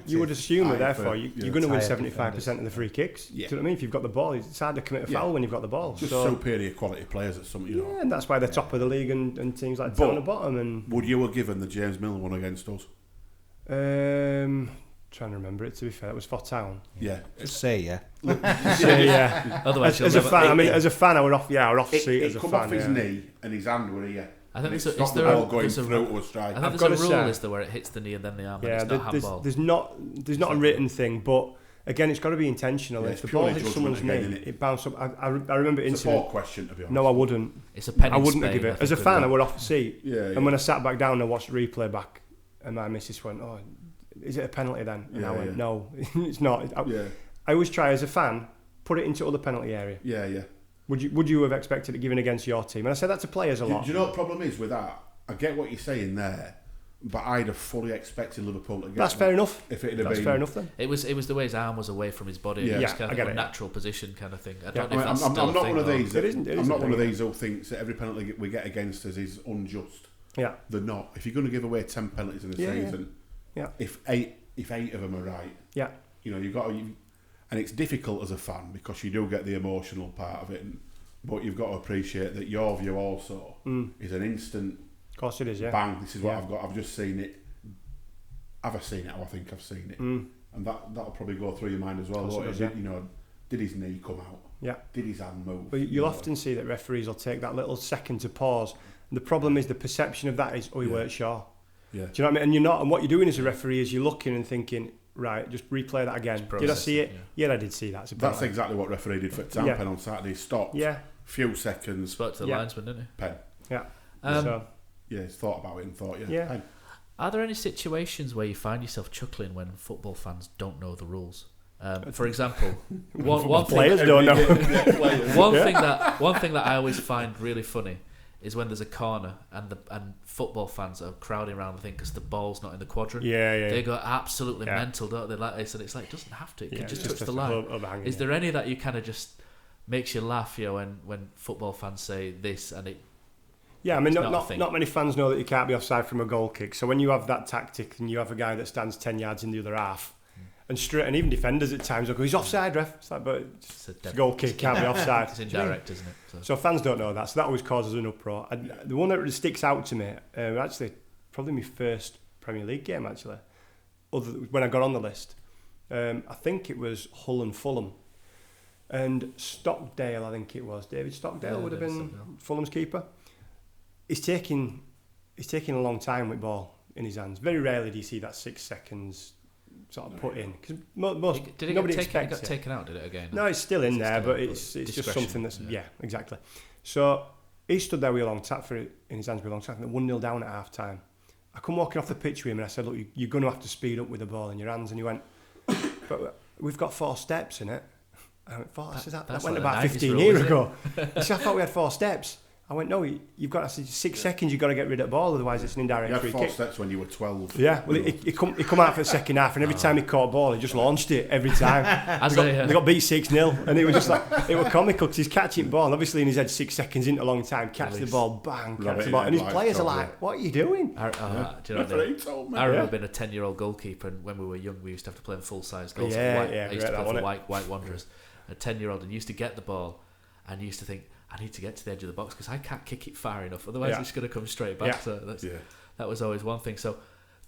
You would assume that therefore you're going to win 75% of the free kicks. Do you know what I mean? If you've got the ball, it's hard to commit a foul when you've got the ball. Just superior quality players at some. And that's why they're top of the league, and teams like Town at the bottom. And would you have given the James Milner one against us? Trying to remember it. To be fair, that was for Town. Just say Otherwise, as a fan, as a fan, I were off. I were off seat as a fan. It come off his knee and his hand were here. I think it's not the ball going through to a strike. I think there's a rule, is there, where it hits the knee and then the arm. And it's not handball. There's not a written thing, but again, it's got to be intentional. If the ball hits someone's knee, it bounces up. I remember it's a poor question, to be honest. No, I wouldn't. It's a penny. I wouldn't have given it. As a fan, I were off the seat. And when I sat back down and watched the replay back, and my missus went, "Oh, is it a penalty then?" And I went, "No, it's not." I always try as a fan, put it into other penalty area. Would you have expected it given against your team? And I say that to players a lot. Do you know what the problem is with that? I get what you're saying there, but I'd have fully expected Liverpool to get. That's fair enough. If it had been, fair enough then. It was the way his arm was away from his body. It was kind of a natural position kind of thing. I don't know if that's I'm still not a thing, one of these. I'm not one of these who thinks that every penalty we get against us is unjust. They're not. If you're going to give away 10 penalties in a season, if eight of them are right, you've got to, and it's difficult as a fan because you do get the emotional part of it, and But you've got to appreciate that your view also is an instant. Of course it is, yeah. Bang! This is what I've got. I've just seen it. Have I seen it? Oh, I think I've seen it. And that'll probably go through your mind as well. Did his knee come out? Yeah. Did his hand move? But you'll often see that referees will take that little second to pause. And the problem is the perception of that is, he weren't sure. Yeah. Do you know what I mean? And you're not. And what you're doing as a referee is you're looking and thinking, right, just replay that again. Did I see it? Yeah, I did see that. That's exactly what referee did for Town Pen on Saturday. Stopped. Yeah. Few seconds. Spoke to the linesman, didn't he? Pen. Yeah. He's thought about it and thought, yeah. Are there any situations where you find yourself chuckling when football fans don't know the rules? For example, one players don't know. One thing that I always find really funny is when there's a corner and football fans are crowding around, I think, because the ball's not in the quadrant. They go absolutely mental, don't they? Like this, and it's like, it doesn't have to. It can just touch the line. Is there any that you kind of just makes you laugh, when football fans say this and it? Yeah, I mean, not many fans know that you can't be offside from a goal kick. So when you have that tactic and you have a guy that stands 10 yards in the other half, and even defenders at times will go, he's offside, ref. It's like, but it's a goal kick, can't be offside. It's indirect, isn't it? So fans don't know that. So that always causes an uproar. And the one that really sticks out to me, actually, probably my first Premier League game, actually, when I got on the list. I think it was Hull and Fulham. And Stockdale, I think it was. David Stockdale would have been Fulham's keeper. He's taking a long time with ball in his hands. Very rarely do you see that 6 seconds sort of put in, because most nobody expects it. Got taken out, did it again? No, it's still in there, but it's just something that's exactly. So he stood there with a long tap for it in his hands with a long tap, and 1-0 down at half time. I come walking off the pitch with him and I said, look, you're going to have to speed up with the ball in your hands. And he went, but we've got 4 steps in it. I went, that went about 15 years ago. He said, I thought we had 4 steps. I went, no, you've got 6 seconds, you've got to get rid of the ball, otherwise it's an indirect free kick. You had 4 steps when you were 12. Yeah, well, he come out for the second half, and every time he caught a ball, he just launched it every time. They got beat 6-0, and it was just like, it was comical, because he's catching the ball, and obviously in his head 6 seconds into a long time, catch the ball, bang, catch the ball, and his players are like, what are you doing? Do you know I remember being a 10-year-old goalkeeper, and when we were young, we used to have to play in full-size goals. I used to play for White Wanderers, a 10-year-old, and used to get the ball, and used to think, I need to get to the edge of the box because I can't kick it far enough, otherwise it's going to come straight back. So that was always one thing. So,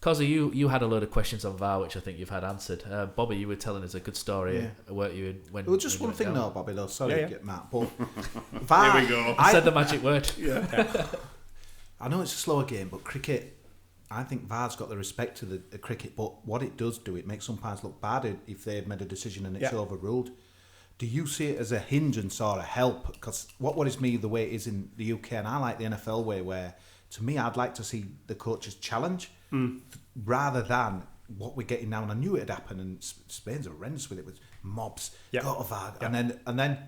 Kosi, you had a load of questions on VAR, which I think you've had answered. Bobby, you were telling us a good story, weren't you? Well, just one thing, though, Bobby. Though, sorry to get Matt, but VAR. Here we go. I said the magic word. I know it's a slower game, but cricket, I think VAR's got the respect to the cricket. But what it does do, it makes umpires look bad if they've made a decision and it's overruled. Do you see it as a hindrance or a help? Because what worries me the way it is in the UK, and I like the NFL way, where to me I'd like to see the coaches challenge rather than what we're getting now. And I knew it'd happen, and Spain's horrendous with it, with mobs, go to VAR, and then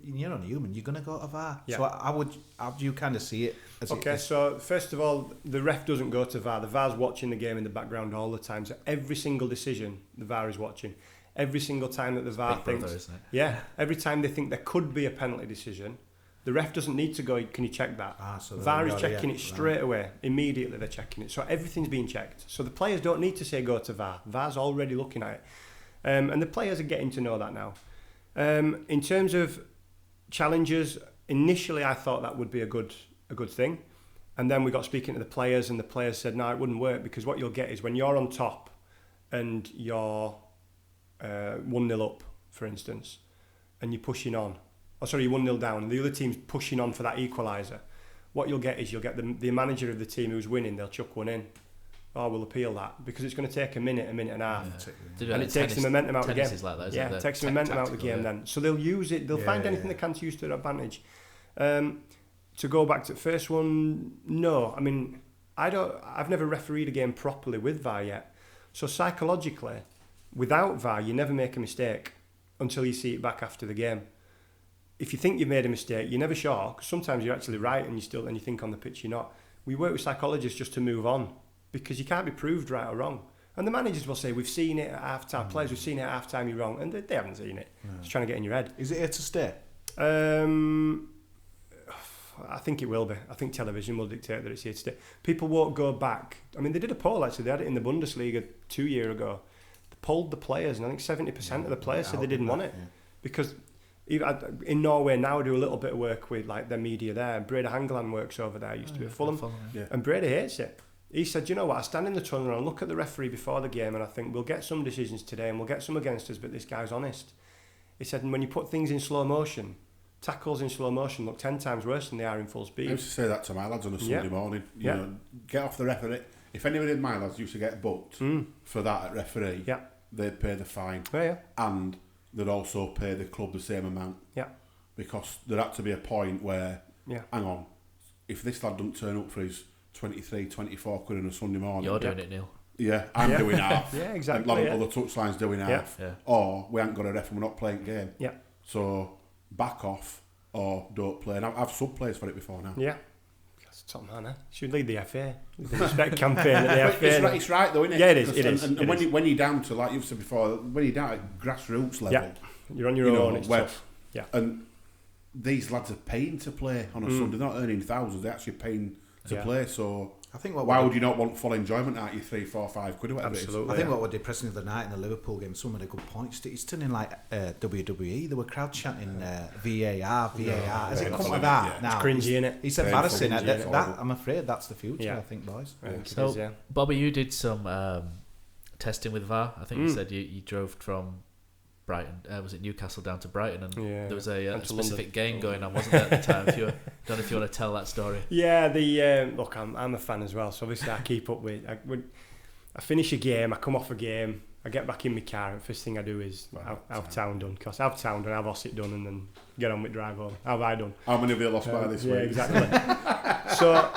you're only human, you're going to go to VAR. So how do you kind of see it? So first of all, the ref doesn't go to VAR. The VAR's watching the game in the background all the time. So every single decision, the VAR is watching. Every single time that the VAR thinks, every time they think there could be a penalty decision, the ref doesn't need to go, can you check that? So VAR is checking it straight away. Immediately they're checking it. So everything's being checked. So the players don't need to say go to VAR. VAR's already looking at it. And the players are getting to know that now. In terms of challenges, initially I thought that would be a good thing. And then we got speaking to the players, and the players said, no, it wouldn't work, because what you'll get is when you're on top and you're 1-0 up, for instance, and you're pushing on, you're 1-0 down, and the other team's pushing on for that equaliser, what you'll get is the manager of the team who's winning, they'll chuck one in. We'll appeal that, because it's going to take a minute and a half. And it takes the momentum out of the game. Like that, it takes the momentum out of the game then. So they'll use it, they'll find anything they can to use to their advantage. To go back to the first one, no. I mean, I've never refereed a game properly with VAR yet. So psychologically, without VAR, you never make a mistake until you see it back after the game. If you think you've made a mistake, you're never sure, because sometimes you're actually right and you think on the pitch you're not. We work with psychologists just to move on, because you can't be proved right or wrong. And the managers will say, we've seen it at half-time, players, we've seen it at half-time, you're wrong. And they haven't seen it. It's trying to get in your head. Is it here to stay? I think it will be. I think television will dictate that it's here to stay. People won't go back. I mean, they did a poll, actually. They had it in the Bundesliga 2 years ago. They polled the players, and I think 70% of the players said they didn't want it. Because In Norway now, I do a little bit of work with like their media there. Breda Hangeland works over there, used to be at Fulham. Yeah. And Breda hates it. He said, you know what, I stand in the tunnel and I look at the referee before the game and I think we'll get some decisions today and we'll get some against us, but this guy's honest. He said, and when you put things in slow motion, tackles in slow motion look 10 times worse than they are in full speed. I used to say that to my lads on a Sunday morning. You know, get off the referee. If anybody in my lads used to get booked for that at referee, they'd pay the fine. And they'd also pay the club the same amount. Because there had to be a point where, hang on, if this lad doesn't turn up for his 23, 24 quid on a Sunday morning... You're doing it, Neil. Yeah, I'm doing half. Yeah, exactly. And a lot of other touchlines doing half. Yeah. Or we haven't got a ref and we're not playing game. Yeah. So back off or don't play. And I've sub-played for it before now. Yeah. That's top man, eh? Should lead the FA. The respect campaign at the FA. It's right though, isn't it? Yeah, it is. And when you're down to, like you've said before, when you're down at grassroots level... You're on your own, it's tough. Yeah. And these lads are paying to play on a Sunday. They're not earning thousands, they're actually paying to play. So I think why would you not want full enjoyment out of your 3, 4, 5 quid or whatever it is? I think what was depressing the other night in the Liverpool game, some of the good points, it's turning like WWE. There were crowd chanting VAR. Has it come to that now? It's cringy, innit? It's embarrassing. That, I'm afraid that's the future, I think, boys. So, Bobby, you did some testing with VAR. I think you said you drove from Brighton, was it Newcastle down to Brighton, and there was a specific game going on, wasn't there, at the time? Don't know if you want to tell that story. Yeah, look, I'm a fan as well, so obviously I keep up with. I finish a game, I come off a game, I get back in my car, and first thing I do is have town done, because have town done, have Osset done, and then get on with drive home. How have I done? How many have you lost by this week? Yeah, exactly. So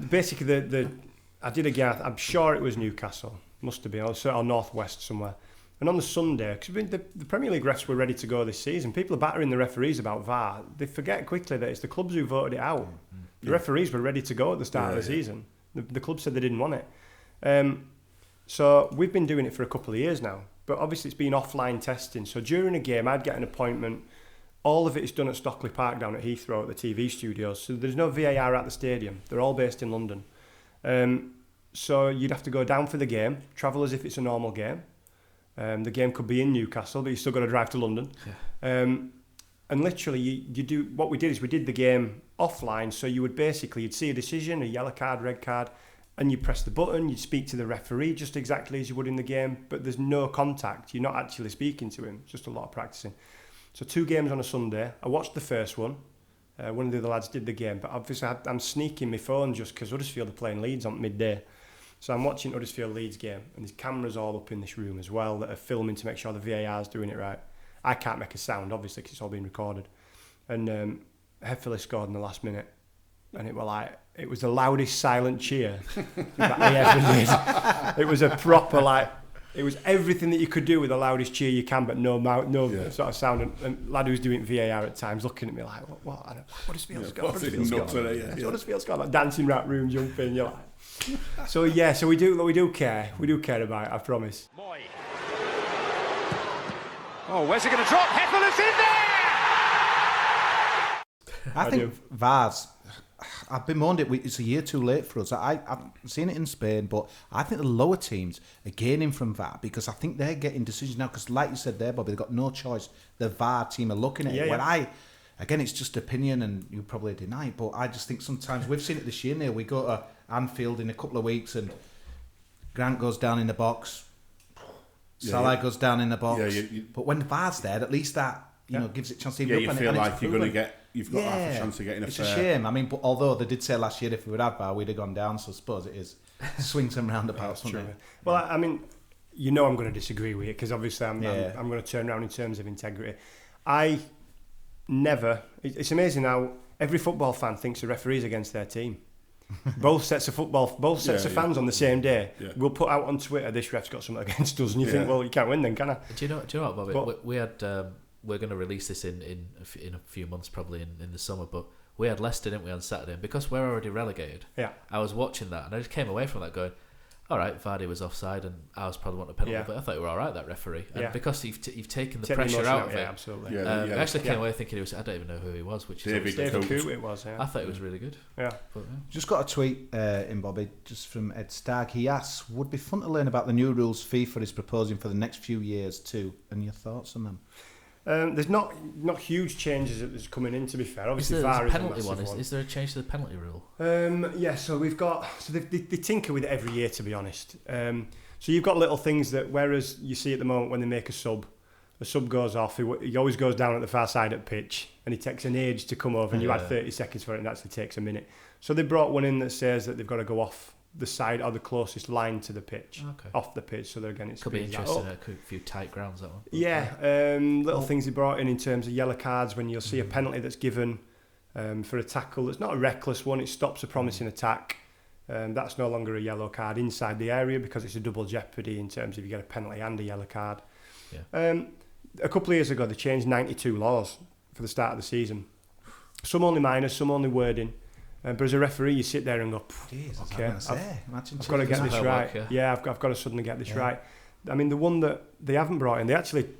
basically, I did a game. I'm sure it was Newcastle, must have been, or North West somewhere. And on the Sunday, because the Premier League refs were ready to go this season, people are battering the referees about VAR. They forget quickly that it's the clubs who voted it out. The referees were ready to go at the start of the season. The club said they didn't want it. So we've been doing it for a couple of years now. But obviously it's been offline testing. So during a game, I'd get an appointment. All of it is done at Stockley Park down at Heathrow at the TV studios. So there's no VAR at the stadium. They're all based in London. So you'd have to go down for the game, travel as if it's a normal game. The game could be in Newcastle, but you still got to drive to London. And literally, you do what we did is we did the game offline. So you'd see a decision, a yellow card, red card, and you press the button. You'd speak to the referee just exactly as you would in the game, but there's no contact. You're not actually speaking to him. It's just a lot of practicing. So 2 games on a Sunday. I watched the first one. One of the other lads did the game, but obviously I'm sneaking my phone just because Huddersfield are playing Leeds on midday. So I'm watching Huddersfield Leeds game, and there's cameras all up in this room as well that are filming to make sure the VAR's doing it right. I can't make a sound, obviously, because it's all being recorded. And Heffley scored in the last minute, and it was the loudest silent cheer that I ever did. It was a proper, it was everything that you could do with the loudest cheer you can, but no sort of sound. And lad who's doing VAR at times looking at me like, what Huddersfield scored? Huddersfield scored, like dancing rap room, jumping, you're like... So we do care about it, I promise. Boy. Oh, where's it going to drop? Heffler's in there! I think VAR's, I've bemoaned it's a year too late for us. I've seen it in Spain, but I think the lower teams are gaining from VAR because I think they're getting decisions now, because like you said there, Bobby, they've got no choice. The VAR team are looking at it. Again, it's just opinion, and you probably deny it, but I just think sometimes, we've seen it this year, Neil, we go to Anfield in a couple of weeks and Grant goes down in the box, Salah goes down in the box, but when the VAR's there, at least that gives it a chance to even you feel like you've got half a chance of getting a fair... It's a shame. I mean, but although they did say last year if we would have VAR, we'd have gone down, so I suppose it is swings and roundabouts. Well, I mean, I'm going to disagree with you, because obviously I'm going to turn around in terms of integrity. It's amazing how every football fan thinks the referee's against their team. Both sets of fans on the same day will put out on Twitter, this ref's got something against us, and you think, well, you can't win then, can I? Do you know what, Bobby? We had we're going to release this in a few months, probably in the summer, but we had Leicester, didn't we, on Saturday, and because we're already relegated, I was watching that and I just came away from that going, all right, Vardy was offside and I was probably wanting a penalty, but I thought we were all right, that referee. And because you've taken the pressure out of it, absolutely. I actually came away thinking I don't even know who he was, which is David Coote it was. I thought it was really good. Just got a tweet in, Bobby, just from Ed Stagg. He asks, would be fun to learn about the new rules FIFA is proposing for the next few years too, and your thoughts on them? There's not huge changes that's coming in, to be fair. Obviously, Is VAR there a is a penalty massive one? Is there a change to the penalty rule? Yeah, so we've got... So they tinker with it every year, to be honest. So you've got little things that, whereas you see at the moment when they make a sub goes off, he always goes down at the far side at pitch, and it takes an age to come over, and you add 30 seconds for it, and it actually takes a minute. So they brought one in that says that they've got to go off the side or the closest line to the pitch, off the pitch, so that again it's... Could be interesting, a few tight grounds, that one. Yeah, little things they brought in terms of yellow cards, when you'll see a penalty that's given for a tackle that's not a reckless one, it stops a promising attack. That's no longer a yellow card inside the area because it's a double jeopardy in terms of you get a penalty and a yellow card. Yeah. A couple of years ago, they changed 92 laws for the start of the season. Some only minor, some only wording. But as a referee, you sit there and go, okay, I've got to get this right. Yeah, I've got to suddenly get this right. I mean, the one that they haven't brought in,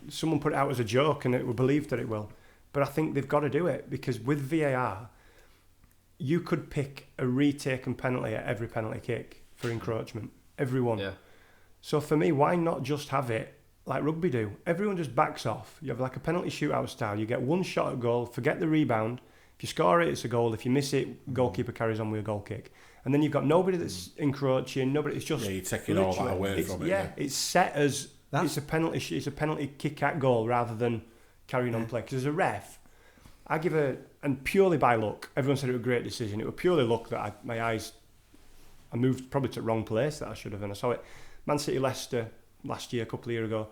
someone put it out as a joke and it was believed that it will. But I think they've got to do it because with VAR, you could pick a retaken penalty at every penalty kick for encroachment. Everyone. Yeah. So for me, why not just have it like rugby do? Everyone just backs off. You have like a penalty shootout style. You get one shot at goal, forget the rebound. If you score it, it's a goal. If you miss it, goalkeeper carries on with a goal kick. And then you've got nobody that's encroaching. Nobody. It's just you're taking all that away from it. Yeah, it's set as it's a penalty. It's a penalty kick at goal rather than carrying on play. Because as a ref, I give and purely by luck. Everyone said it was a great decision. It was purely luck that I moved probably to the wrong place that I should have, and I saw it. Man City Leicester last year, a couple of years ago.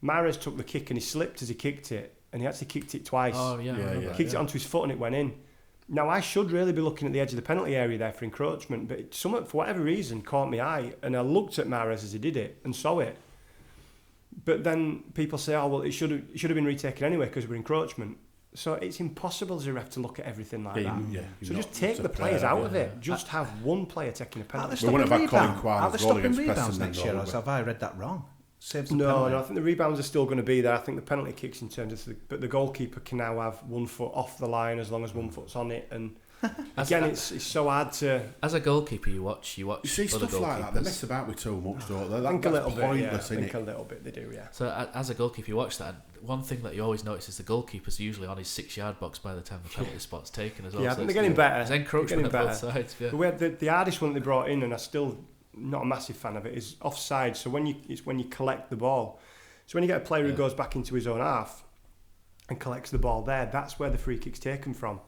Mahrez took the kick and he slipped as he kicked it, and he actually kicked it twice. Oh yeah. Kicked it onto his foot and it went in. Now I should really be looking at the edge of the penalty area there for encroachment, but someone for whatever reason caught my eye, and I looked at Mahrez as he did it and saw it. But then people say, oh well, it should have been retaken anyway because of encroachment. So it's impossible as a ref to look at everything like that. Yeah, so just take the players out of it. Just have one player taking a penalty. Are they stopping rebounds next year, or have I read that wrong? No, I think the rebounds are still going to be there. I think the penalty kicks in terms of but the goalkeeper can now have 1 foot off the line as long as 1 foot's on it. And again, it's so hard to... As a goalkeeper, you watch you see stuff like that. They mess about with too much, don't they? I think a little bit, they do, yeah. So as a goalkeeper, you watch that. One thing that you always notice is the goalkeeper's usually on his 6-yard box by the time the penalty spot's taken as well. Yeah, I think they're getting better. There's encroachment on both sides. Yeah. The hardest one they brought in, and I still not a massive fan of it, is offside. So when you collect the ball. So when you get a player who goes back into his own half and collects the ball there, that's where the free kick's taken from.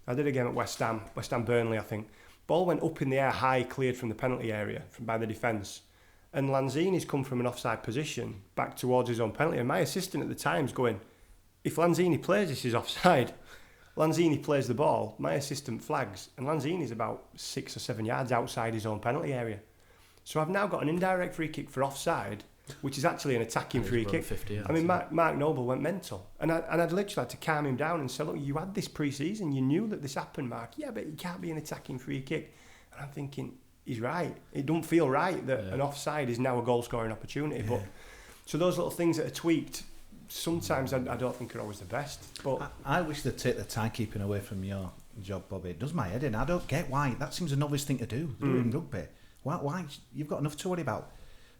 I did a game at West Ham Burnley, I think. Ball went up in the air high, cleared from the penalty area by the defence. And Lanzini's come from an offside position back towards his own penalty. And my assistant at the time's going, if Lanzini plays this, is offside. Lanzini plays the ball, my assistant flags, and Lanzini's about 6 or 7 yards outside his own penalty area. So I've now got an indirect free kick for offside, which is actually an attacking free kick. 50, I mean, Mark Noble went mental. And I'd literally had to calm him down and say, look, you had this pre-season, you knew that this happened, Mark. Yeah, but it can't be an attacking free kick. And I'm thinking, he's right. It don't feel right that an offside is now a goal-scoring opportunity. But so those little things that are tweaked, sometimes I don't think are always the best. But I wish they'd take the timekeeping away from your job, Bobby. It does my head in. I don't get why. That seems an obvious thing to do in rugby. Why? You've got enough to worry about.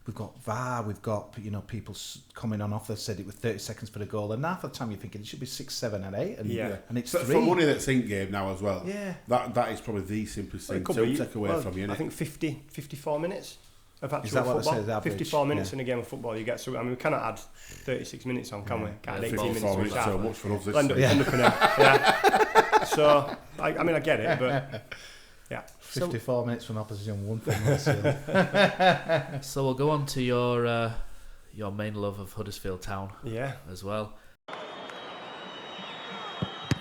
We've got VAR, we've got people coming on off. They said it was 30 seconds for the goal, and half the time you're thinking it should be 6, 7, and 8, and it's 3. For money that's in game now as well. Yeah, that is probably the simplest thing to take away from you. I think 54 minutes of actual football. 54 minutes in a game of football, you get. So I mean, we cannot add 36 minutes on, can we? Can't 18 minutes. So much for us. End up in it. So I mean, I get it, but. Yeah, 54 minutes from opposition, 1 thing. So we'll go on to your main love of Huddersfield Town, as well.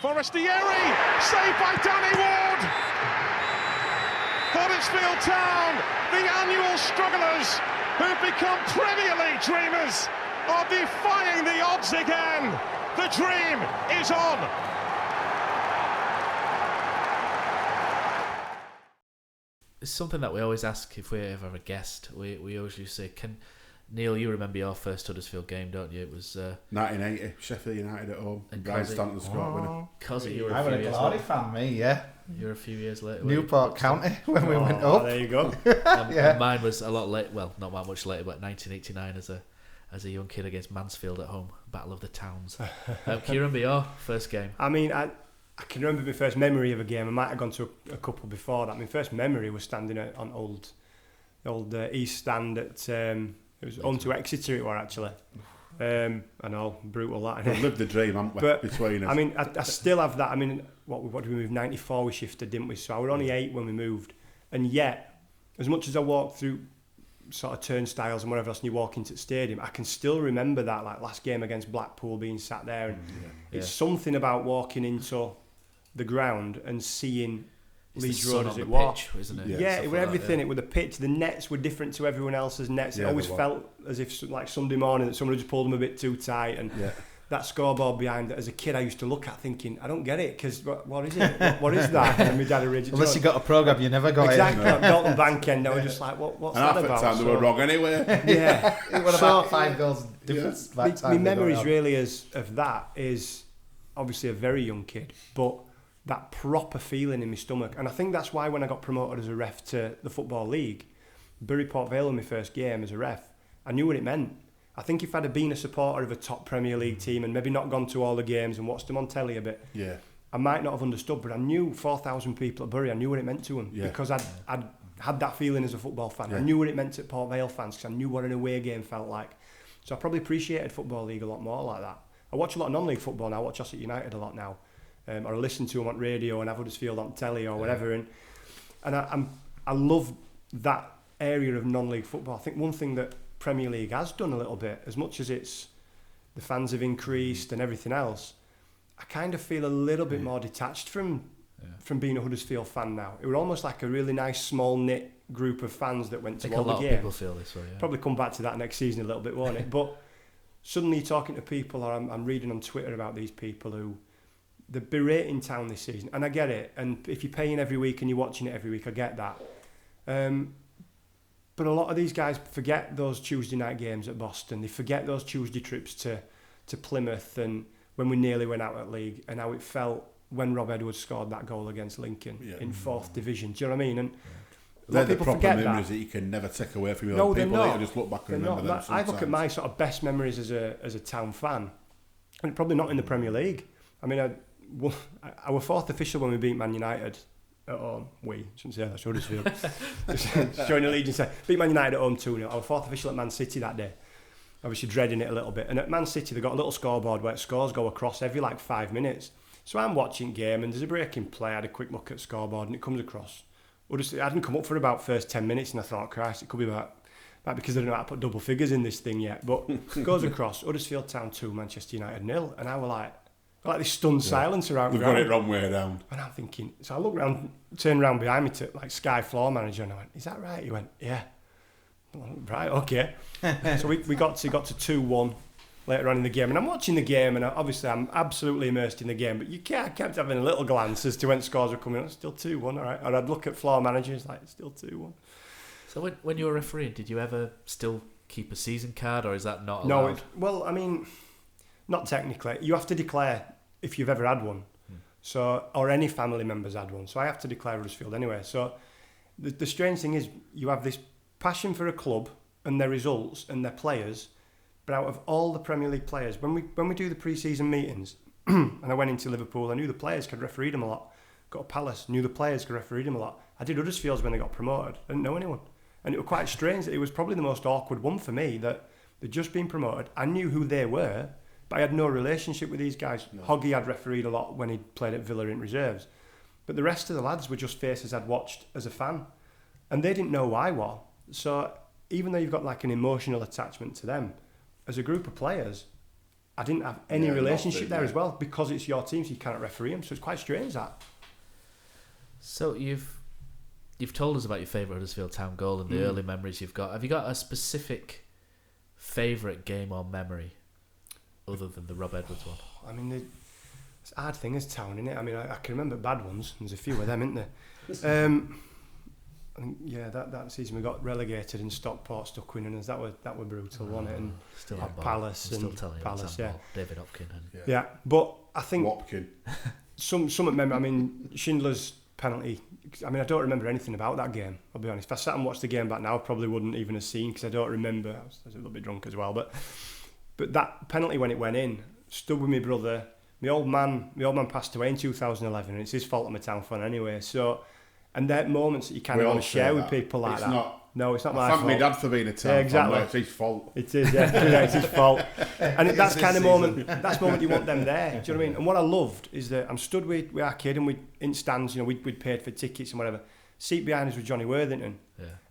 Forestieri, saved by Danny Ward. Huddersfield Town, the annual strugglers who've become Premier League dreamers, are defying the odds again. The dream is on. It's something that we always ask if we ever have a guest. We always used to say, Neil, you remember your first Huddersfield game, don't you? It was 1980, Sheffield United at home, and Brian Stanton scored winner. Kosi, you were I was a Glory fan, me, yeah. You were a few years later. Newport County when we went up. There you go. And mine was a lot late. Well, not that much later, but 1989 as as a young kid against Mansfield at home, Battle of the Towns. Can you remember your first game? I mean, I can remember my first memory of a game. I might have gone to a couple before that. My first memory was standing on the old East Stand at it was home to Exeter. It were actually. I know, brutal that. We've lived the dream, haven't we? But between us. I mean, I still have that. I mean, what did we move? 94 we shifted, didn't we? So I was only 8 when we moved, and yet, as much as I walked through sort of turnstiles and whatever else, and you walk into the stadium, I can still remember that, like last game against Blackpool, being sat there, and it's something about walking into the ground and seeing Leeds Road as it was, isn't it? Yeah, it was everything. It was the pitch. The nets were different to everyone else's nets. Yeah, it always felt as if, like Sunday morning, that someone had just pulled them a bit too tight. And that scoreboard behind it, as a kid, I used to look at thinking, I don't get it, because what is it? What is that? And my dad originally. Unless you got a programme, you never got exactly. it. Exactly. Dalton Bank End, I was just like, what's and that half about? the time they were wrong anyway. Yeah. It was about 5 goals difference. My memories really of that is obviously a very young kid, but that proper feeling in my stomach. And I think that's why when I got promoted as a ref to the Football League, Bury Port Vale in my first game as a ref, I knew what it meant. I think if I'd have been a supporter of a top Premier League team and maybe not gone to all the games and watched them on telly a bit, I might not have understood, but I knew 4,000 people at Bury, I knew what it meant to them because I'd had that feeling as a football fan. I knew what it meant to Port Vale fans because I knew what an away game felt like. So I probably appreciated Football League a lot more like that. I watch a lot of non-league football now. I watch Oxford United a lot now. Or I listen to them on radio and have Huddersfield on telly or whatever, and I love that area of non-league football. I think one thing that Premier League has done a little bit, as much as it's the fans have increased and everything else, I kind of feel a little bit more detached from being a Huddersfield fan now. It was almost like a really nice small knit group of fans that went to all the games. A lot of people feel this way. Yeah. Probably come back to that next season a little bit, won't it? But suddenly talking to people, or I'm reading on Twitter about these people who they're berating Town this season, and I get it. And if you're paying every week and you're watching it every week, I get that. But a lot of these guys forget those Tuesday night games at Boston. They forget those Tuesday trips to Plymouth, and when we nearly went out at league, and how it felt when Rob Edwards scored that goal against Lincoln in 4th division. Do you know what I mean? And they're the people proper forget memories that you can never take away from you. No, people they're that not. you just look back and remember them. I look at my sort of best memories as a Town fan, and probably not in the Premier League. I mean, I was 4th official when we beat Man United at home. Shouldn't say that, that's Huddersfield. Just showing allegiance. Beat Man United at home 2-0. I was 4th official at Man City that day. Obviously dreading it a little bit. And at Man City, they've got a little scoreboard where scores go across every 5 minutes. So I'm watching game and there's a break in play. I had a quick look at the scoreboard and it comes across. It hadn't come up for about first 10 minutes and I thought, Christ, it could be about because I don't know how to put double figures in this thing yet. But it goes across. Huddersfield Town 2, Manchester United 0. And I was like this stunned silence around. We've got it wrong way around. And I'm thinking, so I look around, turn around behind me to Sky floor manager, and I went, "Is that right?" He went, "Yeah." Well, right, okay. So we got to 2-1 later on in the game, and I'm watching the game, and obviously I'm absolutely immersed in the game. But I kept having a little glance as to when scores were coming. It's still 2-1, all right. Or I'd look at floor managers it's still 2-1. So when you were refereeing, did you ever still keep a season card, or is that not allowed? No, well, I mean, not technically. You have to declare if you've ever had one. So, or any family members had one. So I have to declare Huddersfield anyway. So the strange thing is you have this passion for a club and their results and their players, but out of all the Premier League players, when we do the pre-season meetings, and I went into Liverpool, I knew the players could referee them a lot. Got to Palace, knew the players could referee them a lot. I did Huddersfield's when they got promoted. I didn't know anyone. And it was quite strange that it was probably the most awkward one for me, that they'd just been promoted. I knew who they were, but I had no relationship with these guys. No. Hoggy had refereed a lot when he played at Villa in reserves. But the rest of the lads were just faces I'd watched as a fan. And they didn't know who I was. So even though you've got an emotional attachment to them, as a group of players, I didn't have any relationship there as well, because it's your team, so you cannot referee them. So it's quite strange, that. So you've told us about your favourite Huddersfield Town goal and the early memories you've got. Have you got a specific favourite game or memory other than the Rob Edwards one? I mean, it's a hard thing as Town, isn't it? I mean, I can remember bad ones. There's a few of them, isn't there? I think, that season we got relegated and Stockport stuck winning us. That were brutal, wasn't it? And still Palace and still telling you Palace, David Hopkin. Yeah, but I think Wopkin. some memory. I mean, Schindler's penalty. I mean, I don't remember anything about that game, I'll be honest. If I sat and watched the game back now, I probably wouldn't even have seen, because I don't remember. I was a little bit drunk as well, but that penalty, when it went in, stood with my brother. My old man passed away in 2011, and it's his fault I'm a Town fan anyway. So, and they're moments that you kind of want to share with people like that. No, it's not my fault. Thank my dad for being a Town fan. No, it's his fault. It is, yeah. It's his fault. And that's kind of moment. That's the moment you want them there. Do you know what I mean? And what I loved is that I'm stood with our kid, and we in stands. You know, we'd paid for tickets and whatever. Seat behind us was Johnny Worthington,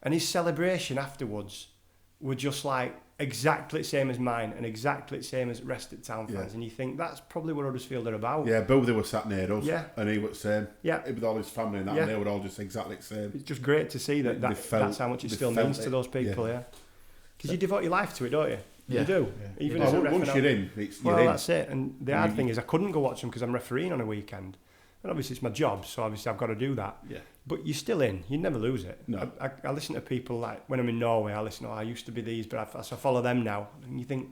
and his celebration afterwards were just like exactly the same as mine, and exactly the same as rest of Town fans. And you think that's probably what Huddersfield are about. Yeah, both they were sat near us. Yeah. And he was the same. Yeah. With all his family and that, and they were all just exactly the same. It's just great to see that's how much it still means to those people, Because you devote your life to it, don't you? Yeah. You do. Yeah. Even as a ref. Once you're in, you're in. That's it. And the hard thing is I couldn't go watch them because I'm refereeing on a weekend. And obviously it's my job, so obviously I've got to do that. Yeah. But you're still in. You never lose it. No. I listen to people like when I'm in Norway. I listen. I used to be these, but I follow them now. And you think,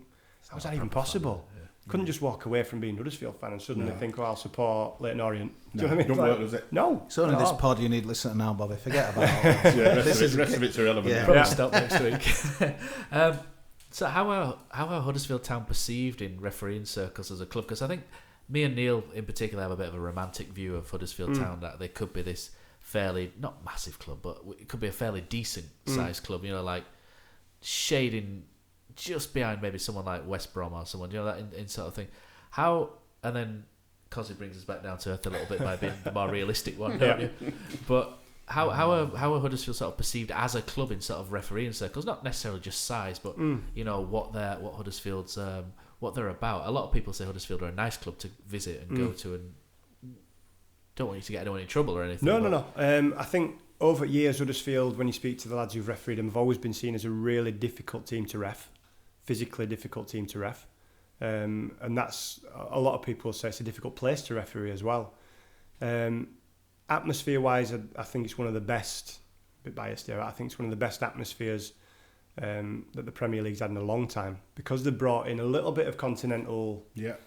how is that even possible? Couldn't just walk away from being a Huddersfield fan and suddenly think, I'll support Leyton Orient. Do you know what I mean? Don't work, does it? No. It's only this pod you need to listen to now, Bobby. Forget about it. The rest of it's irrelevant. Yeah. Probably stop next week. So how are Huddersfield Town perceived in refereeing circles as a club? Because I think me and Neil in particular have a bit of a romantic view of Huddersfield Town, that they could be this fairly, not massive club, but it could be a fairly decent sized club, you know, like shading just behind maybe someone like West Brom or someone, you know, that in sort of thing. And then Kosi brings us back down to earth a little bit by being the more realistic one, don't you? But how are Huddersfield sort of perceived as a club in sort of refereeing circles? Not necessarily just size, but you know what Huddersfield's what they're about. A lot of people say Huddersfield are a nice club to visit and go to, and don't want you to get anyone in trouble or anything. No. I think over years Huddersfield, when you speak to the lads who've refereed them, have always been seen as a really difficult team to ref, physically difficult team to ref, and that's a lot of people say it's a difficult place to referee as well. Atmosphere-wise, I think it's one of the best. A bit biased here. I think it's one of the best atmospheres that the Premier League's had in a long time, because they've brought in a little bit of continental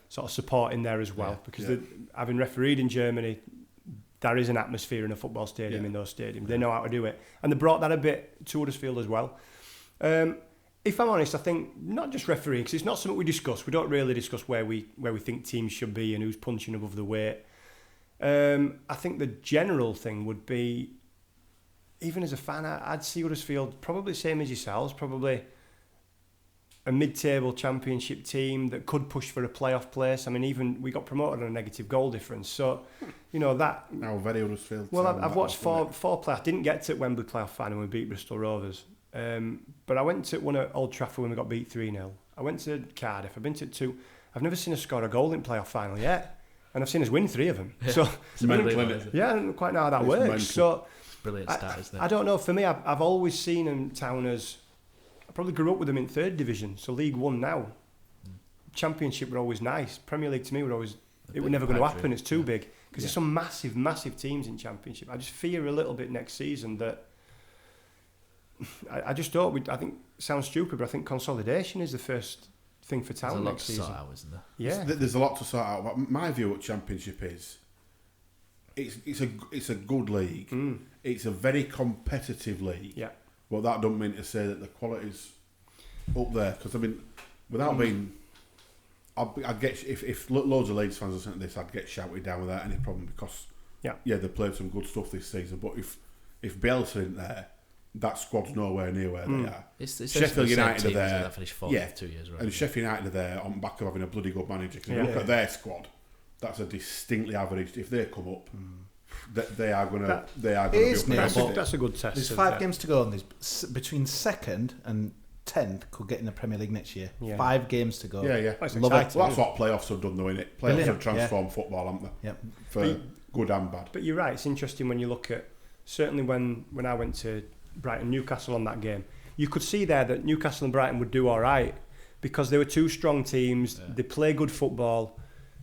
sort of support in there as well. Because having refereed in Germany, there is an atmosphere in a football stadium in those stadiums. They know how to do it, and they brought that a bit to Huddersfield as well. If I'm honest, I think not just refereeing, because it's not something we discuss. We don't really discuss where we think teams should be and who's punching above the weight. I think the general thing would be, even as a fan, I'd see Huddersfield probably the same as yourselves, probably a mid-table championship team that could push for a playoff place. I mean, even we got promoted on a negative goal difference, so you know that. Now very Huddersfield. Well, I've watched four play. I didn't get to Wembley playoff final when we beat Bristol Rovers, but I went to one at Old Trafford when we got beat 3-0. I went to Cardiff. I've been to 2. I've never seen us score a goal in playoff final yet. And I've seen us win 3 of them. So it's mental, isn't it? I don't quite know how that works. Mental. So It's a brilliant start, isn't it? I don't know. For me, I've always seen them Town as. I probably grew up with them in 3rd division, so League One now. Championship were always nice. Premier League to me were always. It were never going to happen. It's too big because there's some massive teams in Championship. I just fear a little bit next season that. I just don't. I think it sounds stupid, but I think consolidation is the first thing for Town next season. There's a lot to sort out, isn't there? Yeah, There's a lot to sort out. But my view of Championship is, it's a good league. It's a very competitive league. Yeah. But that don't mean to say that the quality's up there. Because I mean, without being, I'd get if loads of Leeds fans listening to this, I'd get shouted down without any problem because they played some good stuff this season. But if Bielsa isn't there, that squad's nowhere near where they are. It's Sheffield United are there. That finished 4th 2 years, right? And Sheffield United are there on back of having a bloody good manager. Because if you look at their squad, that's a distinctly average. If they come up, they are going to be up that's a good test. There's 5 games to go, and there's between 2nd and 10th could get in the Premier League next year. 5 games to go. Yeah. Love it. Well, that's what playoffs have done, though, innit? Playoffs have transformed football, haven't they? Yep. For good and bad. But you're right. It's interesting when you look at, certainly when I went to Brighton Newcastle on that game, you could see there that Newcastle and Brighton would do all right because they were 2 strong teams. They play good football.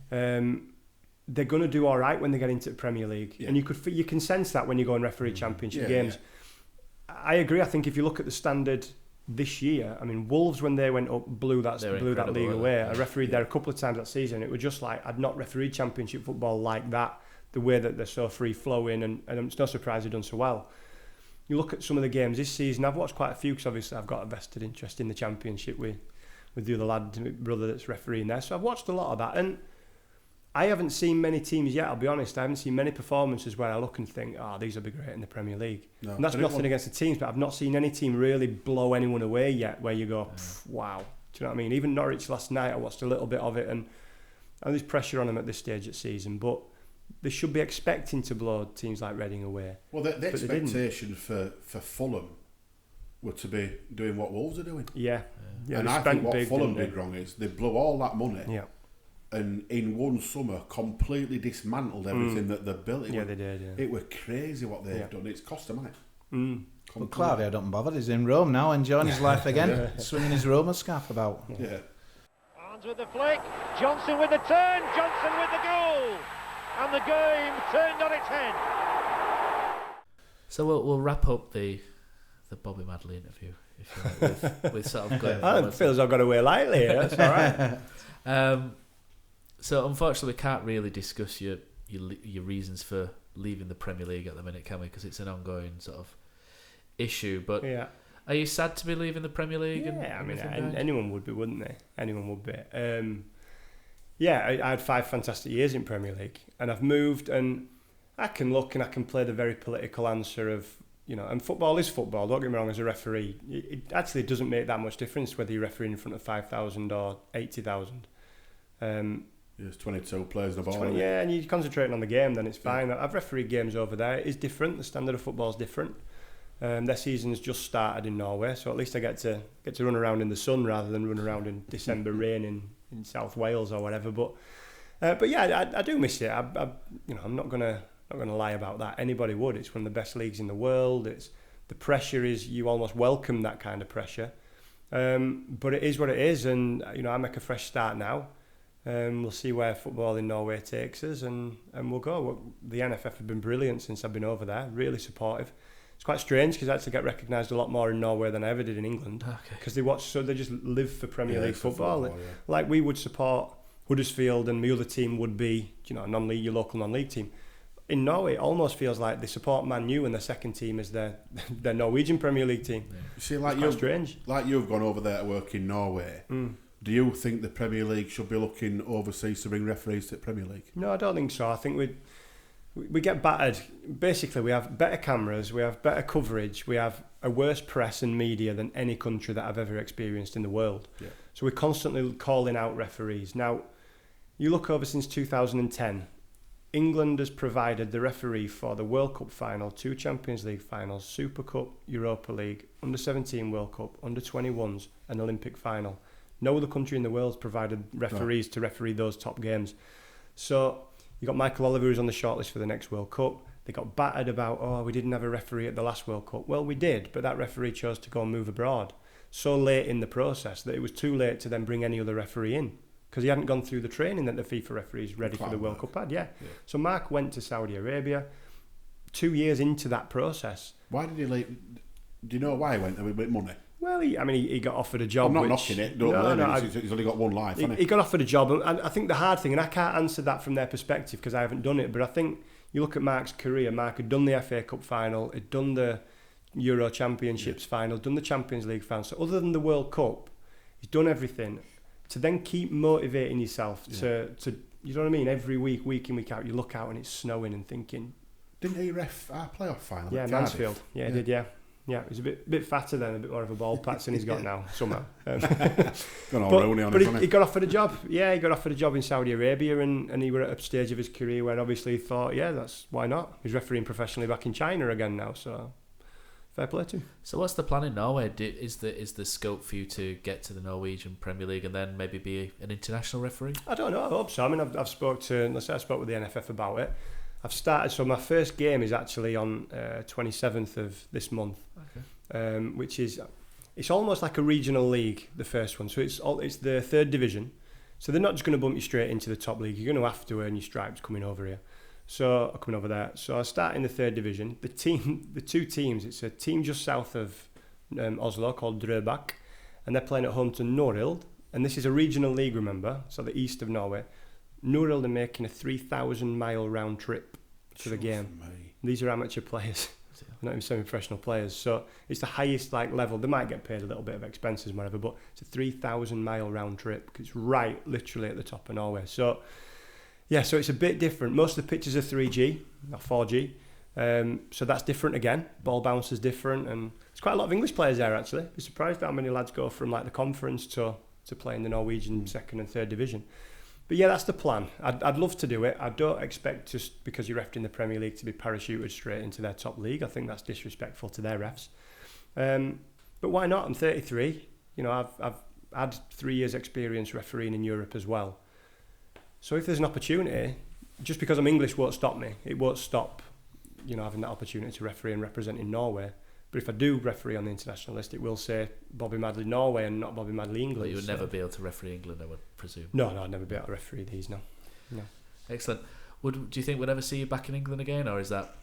They're going to do all right when they get into the Premier League, and you can sense that when you go and referee Championship games. I agree. I think if you look at the standard this year, I mean, Wolves when they went up blew that league away. I refereed there a couple of times that season. It was just like I'd not refereed Championship football like that. the way that they're so free flowing, and it's no surprise they've done so well. You look at some of the games this season. I've watched quite a few because obviously I've got a vested interest in the Championship with the other lad, my brother that's refereeing there. So I've watched a lot of that, and I haven't seen many teams yet, I'll be honest. I haven't seen many performances where I look and think, these will be great in the Premier League. No, and that's nothing against the teams, but I've not seen any team really blow anyone away yet where you go, wow. Do you know what I mean? Even Norwich last night, I watched a little bit of it, and there's pressure on them at this stage of the season, but they should be expecting to blow teams like Reading away. Well, the expectations for Fulham were to be doing what Wolves are doing. Yeah. And I think what Fulham did wrong is they blew all that money. Yeah. And in one summer, completely dismantled everything that they built. They did. Yeah. It was crazy what they've done. It's cost them money. Well, Claudio don't bother. He's in Rome now, enjoying his life again, swinging his Roma scarf about. Yeah. Barnes with the flick, Johnson with the turn, Johnson with the goal, and the game turned on its head. So we'll wrap up the Bobby Madley interview, if you like, with sort of going. I don't feel as I've got away lightly here. That's all right. So unfortunately, we can't really discuss your reasons for leaving the Premier League at the minute, can we? Because it's an ongoing sort of issue. But are you sad to be leaving the Premier League? Yeah, I mean, anyone would be, wouldn't they? Anyone would be. I had 5 fantastic years in Premier League, and I've moved, and I can look and I can play the very political answer of, and football is football. Don't get me wrong. As a referee, it actually doesn't make that much difference whether you're refereeing in front of 5,000 or 80,000. There's 22 players in the ball. And you're concentrating on the game, then it's fine. I've refereed games over there. It is different. The standard of football is different. Their season's just started in Norway, so at least I get to run around in the sun rather than run around in December rain in South Wales or whatever. But I do miss it. I'm not gonna lie about that. Anybody would. It's one of the best leagues in the world. It's the pressure is, you almost welcome that kind of pressure. But it is what it is, and I make a fresh start now. We'll see where football in Norway takes us, and we'll go. The NFF have been brilliant since I've been over there, really supportive. It's quite strange because I actually get recognised a lot more in Norway than I ever did in England, because they just live for Premier League football. Like we would support Huddersfield, and the other team would be non-league, your local non-league team. In Norway, it almost feels like they support Man U and their second team is their Norwegian Premier League team. Yeah. You see, it's quite strange. Like you've gone over there to work in Norway. Do you think the Premier League should be looking overseas to bring referees to the Premier League? No, I don't think so. I think we get battered. Basically, we have better cameras, we have better coverage, we have a worse press and media than any country that I've ever experienced in the world. Yeah. So we're constantly calling out referees. Now, you look over since 2010, England has provided the referee for the World Cup final, 2 Champions League finals, Super Cup, Europa League, Under-17 World Cup, Under-21s, and Olympic final. No other country in the world's provided referees to referee those top games. So you got Michael Oliver, who's on the shortlist for the next World Cup. They got battered about, we didn't have a referee at the last World Cup. Well, we did, but that referee chose to go and move abroad so late in the process that it was too late to then bring any other referee in, because he hadn't gone through the training that the FIFA referees ready for the World Cup had. Yeah. So Mark went to Saudi Arabia 2 years into that process. Why did he leave? Do you know why he went? With money? Well, he got offered a job. I'm not knocking it. He's only got one life, hasn't he? He got offered a job, and I think the hard thing, and I can't answer that from their perspective because I haven't done it, but I think you look at Mark's career. Mark had done the FA Cup final, had done the Euro Championships final, done the Champions League final. So other than the World Cup, he's done everything. To then keep motivating yourself to you know what I mean? Every week in, week out, you look out and it's snowing and thinking. Didn't he ref our playoff final? Yeah, Mansfield. Yeah, he did. Yeah. Yeah, he's a bit fatter then, a bit more of a ball patch than he's got now, somehow. But he got offered a job. Yeah, he got offered a job in Saudi Arabia, and he were at a stage of his career where obviously he thought, that's why not? He's refereeing professionally back in China again now, so fair play to him. So what's the plan in Norway? Is the scope for you to get to the Norwegian Premier League and then maybe be an international referee? I don't know. I hope so. I mean, I spoke with the NFF about it. I've started, so my first game is actually on 27th of this month, which is, it's almost like a regional league, the first one. So it's the 3rd division. So they're not just going to bump you straight into the top league. You're going to have to earn your stripes coming over here. Coming over there. So I start in the 3rd division. The 2 teams, it's a team just south of Oslo called Drøbak, and they're playing at home to Norild. And this is a regional league, remember, so the east of Norway. Norild are making a 3,000-mile round trip to the game. Me. These are amateur players, not even semi-professional players. So it's the highest like level. They might get paid a little bit of expenses and whatever, but it's a 3,000-mile round trip because it's right, literally at the top of Norway. So yeah, so it's a bit different. Most of the pitches are 3G, not 4G. So that's different again. Ball bounce is different, and there's quite a lot of English players there actually. I'd be surprised how many lads go from like the conference to play in the Norwegian second and third division. But yeah, that's the plan. I'd love to do it. I don't expect just because you're refed in the Premier League to be parachuted straight into their top league. I think that's disrespectful to their refs. But why not? I'm 33. You know, I've had 3 years experience refereeing in Europe as well. So if there's an opportunity, just because I'm English won't stop me. It won't stop, you know, having that opportunity to referee and represent in Norway. But if I do referee on the international list, it will say Bobby Madley Norway and not Bobby Madley England. But you would never be able to referee England, I would presume. No, I'd never be able to referee these, no. Excellent. Do you think we'd ever see you back in England again, or is that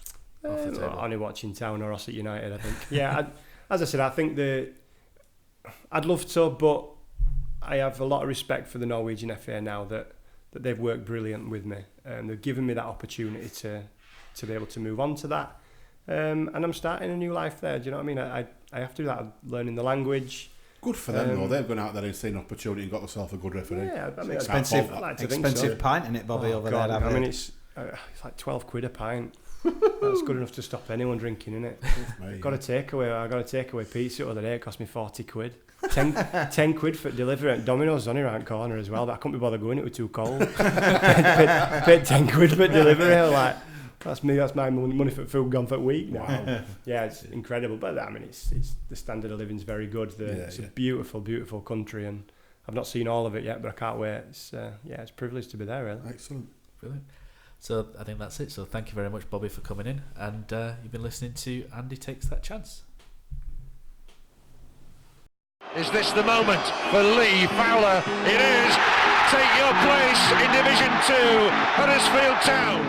off the table? Only watching Town or Ossett United, I think. Yeah, as I said, I think I'd love to, but I have a lot of respect for the Norwegian FA now that they've worked brilliant with me. They've given me that opportunity to be able to move on to that. And I'm starting a new life there. Do you know what I mean? I have to do that, learning the language. Good for them though. They've gone out there and seen an opportunity and got themselves a good referee. Yeah, I mean, Expensive pint in it, Bobby, over God, there. I mean, it's like 12 quid a pint. That's good enough to stop anyone drinking, isn't it? Got a takeaway. I got a takeaway pizza the other day. It cost me 40 quid. 10 quid for delivery at Domino's on around corner as well. But I couldn't be bothered going. It was too cold. paid 10 quid for delivery. I was like, that's me. That's my money for food gone for a week now. Wow. Yeah, it's incredible. But I mean, it's the standard of living is very good. It's a beautiful, beautiful country, and I've not seen all of it yet, but I can't wait. It's a privilege to be there. Really. Excellent, brilliant. So I think that's it. So thank you very much, Bobby, for coming in, and you've been listening to Andy Takes That Chance. Is this the moment for Lee Fowler? It is. Take your place in Division 2, Huddersfield Town.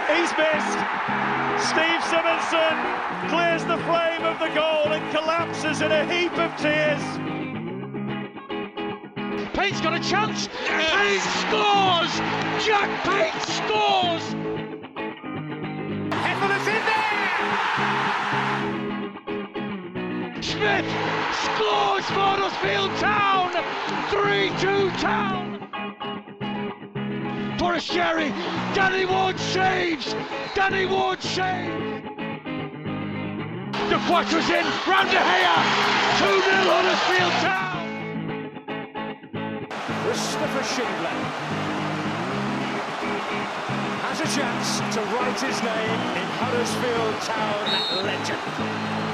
He's missed. Steve Simonson clears the frame of the goal and collapses in a heap of tears. Pate's got a chance. Pate scores. Jack Pate scores. Headman is in there. Smith scores for Huddersfield Town. 3-2 Town. Forestieri, Danny Ward saves! Danny Ward saves! De Quattro's in, round De Gea! 2-0 Huddersfield Town! Christopher Schindler has a chance to write his name in Huddersfield Town legend.